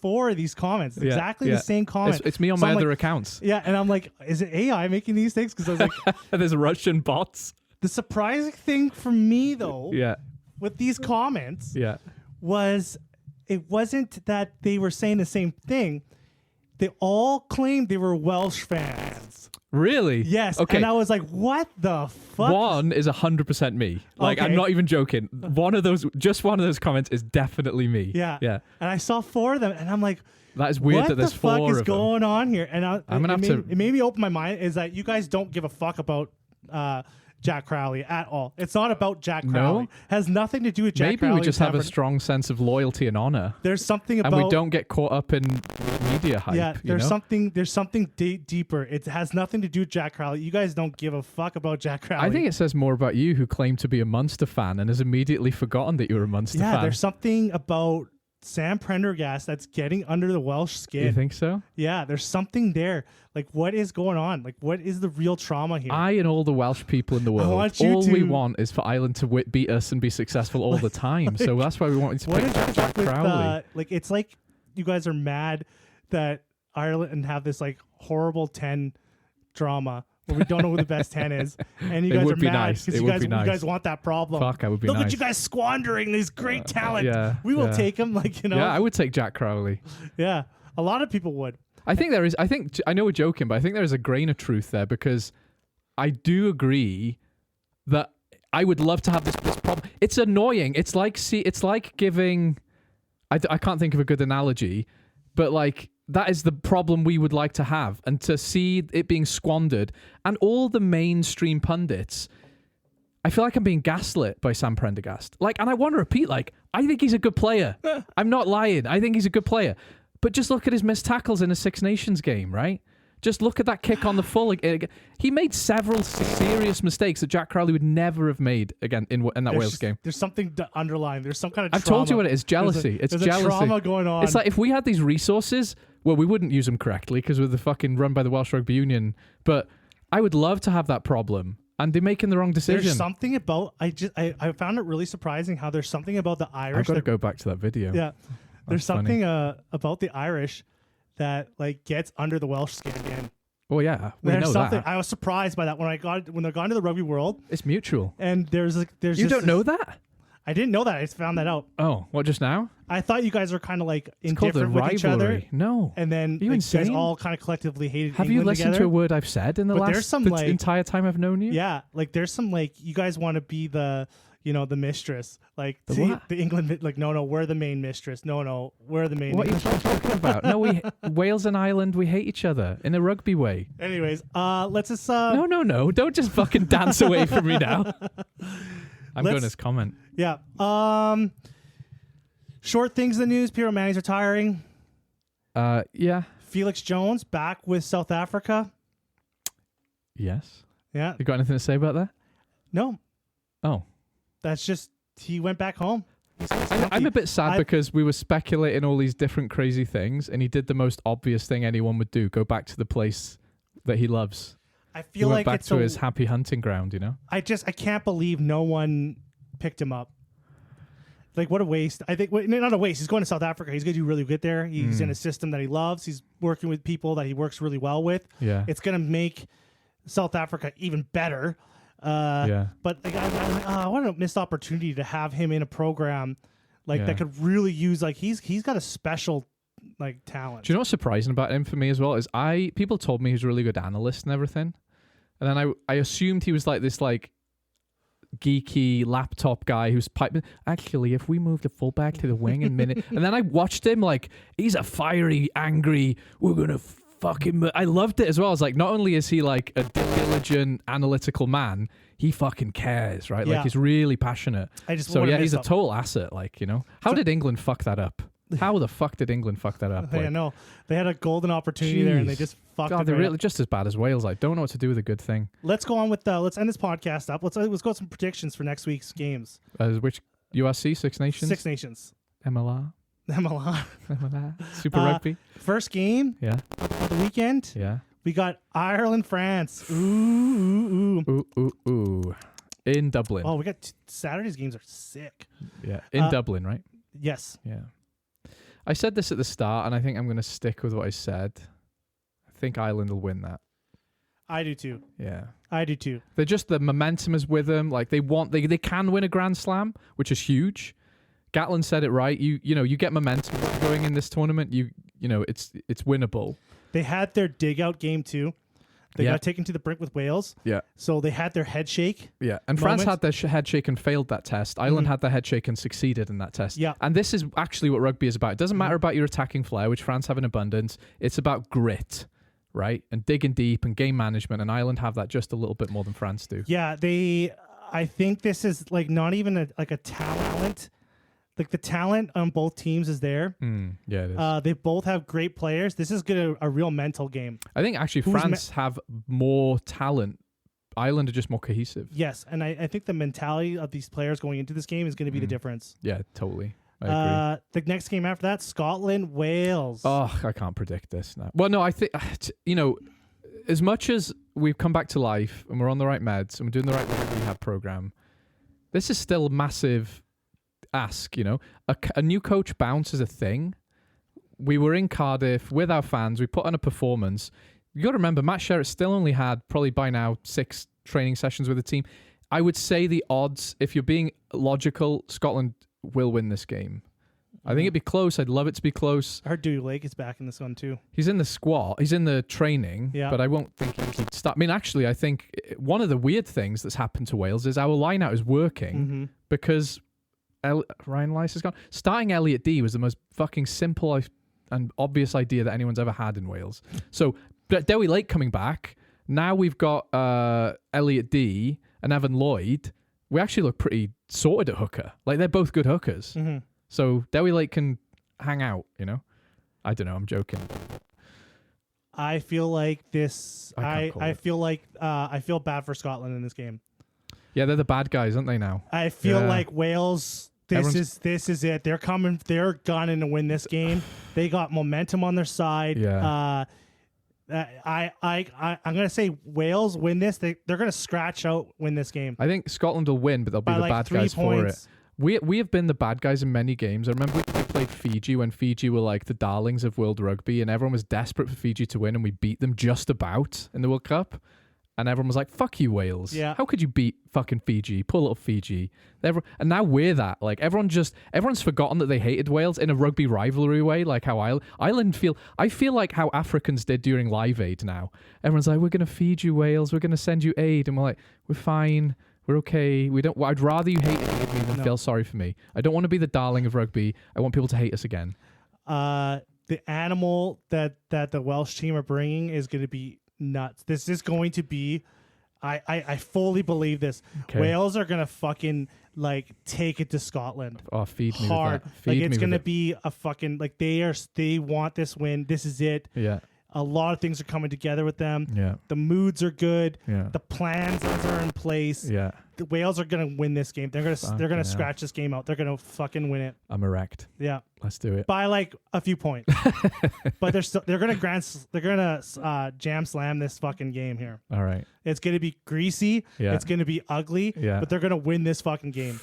4 of these comments, exactly the same comment. It's me on So my I'm other like, accounts. Yeah, and I'm like, is it AI making these things? Because I was like, There's Russian bots. the surprising thing for me though, Yeah. with these comments, Yeah. was it wasn't that they were saying the same thing. They all claimed they were Welsh fans. Really? Yes. Okay. And I was like, what the fuck? One is 100% me. Like, I'm Okay. not even joking. One of those comments is definitely me. Yeah. Yeah. And I saw 4 of them, and I'm like, That is weird what that there's the 4 fuck is of them. going on here? And I'm gonna have to- it made me open my mind, is that you guys don't give a fuck about Jack Crowley at all. It's not about Jack No? Crowley. Has nothing to do with Jack Maybe Crowley. we just have a strong sense of loyalty and honor. There's something about And we don't get caught up in media hype. Yeah, you know? there's something deeper. It has nothing to do with Jack Crowley. You guys don't give a fuck about Jack Crowley. I think it says more about you, who claim to be a Munster fan and has immediately forgotten that you're a Munster fan. there's something about Sam Prendergast that's getting under the Welsh skin. You think so? Yeah, there's something there. Like, what is going on? Like, what is the real trauma here? I and all the Welsh people in the world, want you all we to- want is for Ireland to beat us and be successful all the time. So that's why we want to What pick is up Jack with Crowley. like, it's like you guys are mad that Ireland have this like horrible 10 drama where we don't know who the best 10 is, and you It guys would are be mad nice. because It you would guys be nice. you guys want that problem. Fuck, I would be Look nice. at you guys squandering this great talent. yeah, We will yeah. take him, like, you know. Yeah, I would take Jack Crowley. Yeah, a lot of people would. I think there is. I know we're joking, but I think there is a grain of truth there, because I do agree that I would love to have this problem. It's annoying. It's like giving. I can't think of a good analogy, but like that is the problem we would like to have, and to see it being squandered, and all the mainstream pundits. I feel like I'm being gaslit by Sam Prendergast. Like, and I want to repeat, like, I think he's a good player. I'm not lying. I think he's a good player. But just look at his missed tackles in a Six Nations game, right? Just look at that kick on the full. He made several serious mistakes that Jack Crowley would never have made again in that Wales game. There's something underlying. There's some kind of. I've trauma. told you what it is. Jealousy. It's there's jealousy. a trauma going on. It's like if we had these resources, well, we wouldn't use them correctly because we're the fucking run by the Welsh Rugby Union. But I would love to have that problem, and they're making the wrong decision. There's something about I found it really surprising how there's something about the Irish. I've got to that- go back to that video. Yeah, there's That's funny. something about the Irish that like gets under the Welsh skin again. Well, yeah, we There's know something. that. I was surprised by that when they got into the rugby world, It's mutual. and there's You just don't know that? I didn't know that. I just found that out. Oh, what, just now? I thought you guys were kind of like It's called a indifferent with each other, rivalry. No. and then Are you like, you guys insane? all kind of collectively hated. Have England you listened together. to a word I've said in the But last there's some, the like- entire time I've known you? Yeah, like there's some like you guys want to be the the mistress, like The see, what? the England, like no, we're the main mistress. No, we're the main. What are you mistress. talking about? No, Wales and Ireland, we hate each other in a rugby way. Anyways, let's just No. Don't just fucking dance away from me now. I'm going Let's- to comment. Yeah. Short things in the news. Piero Manning's retiring. Yeah. Felix Jones back with South Africa. Yes. Yeah. You got anything to say about that? No, Oh. that's just he went back home. I'm a bit sad I- because we were speculating all these different crazy things, and he did the most obvious thing anyone would do: go back to the place that he loves. I He feel went like back it's to his happy hunting ground, you know? I can't believe no one picked him up. Like, what a waste. I think not a waste. He's going to South Africa. He's going to do really good there. He's in a system that he loves. He's working with people that he works really well with. Yeah. It's going to make South Africa even better. Yeah. But like, I'm like, oh, what a missed opportunity to have him in a program like Yeah. that could really use, like, he's got a special like talent. Do you know what's surprising about him for me as well is people told me he was a really good analyst and everything, and then I assumed he was like this like geeky laptop guy who's piping. Actually, if we move the fullback to the wing in a minute, and then I watched him like he's a fiery, angry. We're gonna fucking. I loved it as well. I was like, not only is he like a diligent, analytical man, he fucking cares, right? Yeah. Like he's really passionate. I just So wanna yeah, miss he's a him. total asset. Like, you know, how did England fuck that up? How the fuck did England fuck that up? I Like, know they had a golden opportunity there, and they Jeez. just fucked God, it. they're right really up. just as bad as Wales. I don't know what to do with a good thing. Let's go on with let's end this podcast up. Let's go with some predictions for next week's games. Which USC, Six Nations, Six Nations, MLR, MLR. Super Rugby. First game Yeah, of the weekend. yeah. We got Ireland, France. Ooh, ooh, ooh. Ooh, ooh, ooh. In Dublin. Oh, we got Saturday's games are sick. Yeah, in Dublin, right? Yes. Yeah. I said this at the start, and I think I'm going to stick with what I said. I think Ireland will win that. I do too. Yeah. I do too. They're just, the momentum is with them. Like, they can win a Grand Slam, which is huge. Gatlin said it right. You know, you get momentum going in this tournament. You know, it's winnable. They had their dig out game too. They Yeah. got taken to the brink with Wales. Yeah. So they had their head shake. Yeah, and France Moment. had their head shake and failed that test. Ireland had their head shake and succeeded in that test. Yeah. And this is actually what rugby is about. It doesn't matter about your attacking flair, which France have in abundance. It's about grit, right? And digging deep and game management. And Ireland have that just a little bit more than France do. Yeah, I think this is like not even a talent. Like the talent on both teams is there. Yeah, it is. They both have great players. This is a real mental game. I think actually who's France have more talent. Ireland are just more cohesive. Yes, and I think the mentality of these players going into this game is going to be the difference. Yeah, totally. I agree. The next game after that, Scotland, Wales. Oh, I can't predict this now. Well, no, I think, you know, as much as we've come back to life and we're on the right meds and we're doing the right rehab program, this is still a massive ask, you know. A new coach bounce is a thing. We were in Cardiff with our fans. We put on a performance. You got to remember, Matt Sherritt still only had probably by now 6 training sessions with the team. I would say the odds, if you're being logical, Scotland will win this game. I think it'd be close. I'd love it to be close. I heard Dewey Lake is back in this one too. He's in the squad. He's in the training, Yeah. but I won't think he'd start. I mean, actually, I think one of the weird things that's happened to Wales is our line-out is working because Ryan Lice is gone. Starting Elliot D was the most fucking simple and obvious idea that anyone's ever had in Wales. So, Dewi Lake coming back. Now we've got Elliot D and Evan Lloyd. We actually look pretty sorted at hooker. Like, they're both good hookers. So Dewi Lake can hang out, you know? I don't know. I'm joking. I feel like this. I can't call it. I feel bad for Scotland in this game. Yeah, they're the bad guys, aren't they now? I feel Yeah. like Wales. This is it. They're coming. They're gunning to win this game. They got momentum on their side. Yeah. I'm gonna say Wales win this. They're gonna scratch out win this game I think Scotland will win, but they'll be by the like bad 3 guys points. for it. We have been the bad guys in many games. I remember we played Fiji when Fiji were like the darlings of world rugby, and everyone was desperate for Fiji to win, and we beat them just about in the World Cup. And everyone was like, fuck you, Wales. Yeah. How could you beat fucking Fiji? Poor little Fiji. And now we're that. Like, everyone's forgotten that they hated Wales in a rugby rivalry way, like how Ireland feel. I feel like how Africans did during Live Aid now. Everyone's like, we're going to feed you, Wales. We're going to send you aid. And we're like, we're fine. We're okay. I'd rather you hate me than feel sorry for me. I don't want to be the darling of rugby. I want people to hate us again. The animal that the Welsh team are bringing is going to be nuts. This is going to be. I fully believe this. Okay. Wales are gonna fucking like take it to Scotland. Oh, feed me Hard. with that. Like Feed it's me gonna with it. be a fucking like they want this win. This is it. Yeah. A lot of things are coming together with them. Yeah. The moods are good. Yeah. The plans are in place. Yeah. The Wales are gonna win this game. They're Fucking gonna hell. scratch this game out. They're gonna fucking win it. I'm erect. Yeah. Let's do it. By like a few points. But they're gonna jam slam this fucking game here. All right. It's gonna be greasy. Yeah. It's gonna be ugly. Yeah. But they're gonna win this fucking game.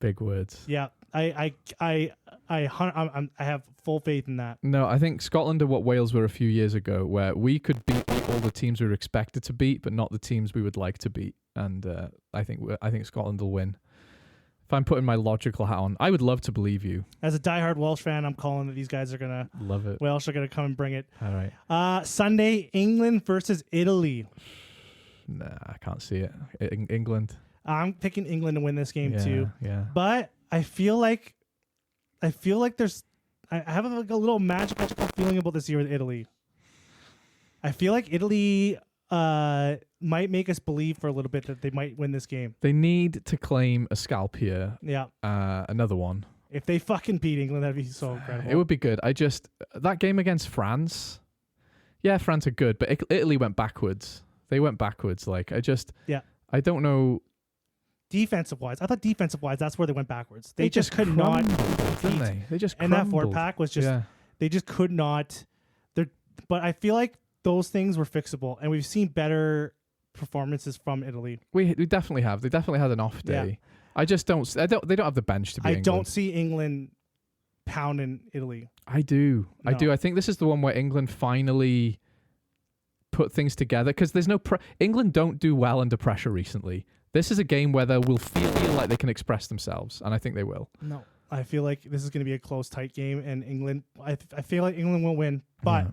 Big words. Yeah. I have full faith in that. No, I think Scotland are what Wales were a few years ago, where we could beat all the teams we were expected to beat, but not the teams we would like to beat. And I think Scotland will win. If I'm putting my logical hat on, I would love to believe you. As a diehard Welsh fan, I'm calling that these guys are gonna Love it. Welsh are gonna come and bring it. All right. Sunday, England versus Italy. Nah, I can't see it. England. I'm picking England to win this game Yeah, too. yeah. But I feel like there's I have like a little magical feeling about this year with Italy. I feel like Italy might make us believe for a little bit that they might win this game. They need to claim a scalp here. Yeah. Another one. If they fucking beat England, that'd be so incredible. It would be good. That game against France. Yeah, France are good, but Italy went backwards. They went backwards. Like I don't know. Defensive wise, I thought defensive wise, that's where they went backwards. They just could not, didn't they? They just and that crumbled. 4-pack was just they just could not. But I feel like those things were fixable, and we've seen better performances from Italy. We definitely have. They definitely had an off day. Yeah. I just don't. They don't have the bench to be. I England. don't see England pounding Italy. I do. No. I do. I think this is the one where England finally put things together because there's no England don't do well under pressure recently. This is a game where they will feel like they can express themselves, and I think they will. No, I feel like this is going to be a close, tight game, and England. I feel like England will win, but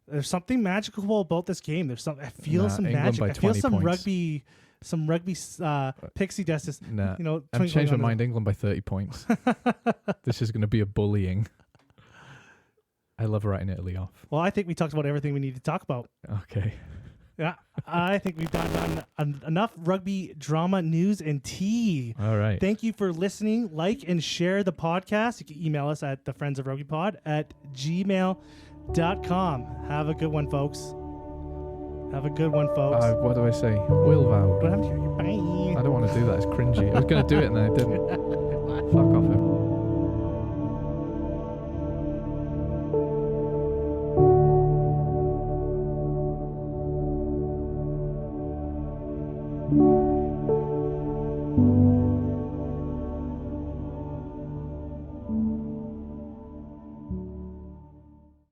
there's something magical about this game. There's some. I feel some England magic. by I feel 20 some points. rugby. Some rugby pixie dust is, Nah. you know. I've changed my twinkling mind. England by 30 points. This is going to be a bullying. I love writing Italy off. Well, I think we talked about everything we need to talk about. Okay. Yeah, I think we've done enough rugby drama news and tea. All right. Thank you for listening. Like and share the podcast. You can email us at thefriendsofrugbypod@gmail.com. Have a good one, folks. Have a good one, folks. What do I say? Will vow. What happened to you? Bye. I don't want to do that. It's cringy. I was going to do it and then I didn't. Fuck off.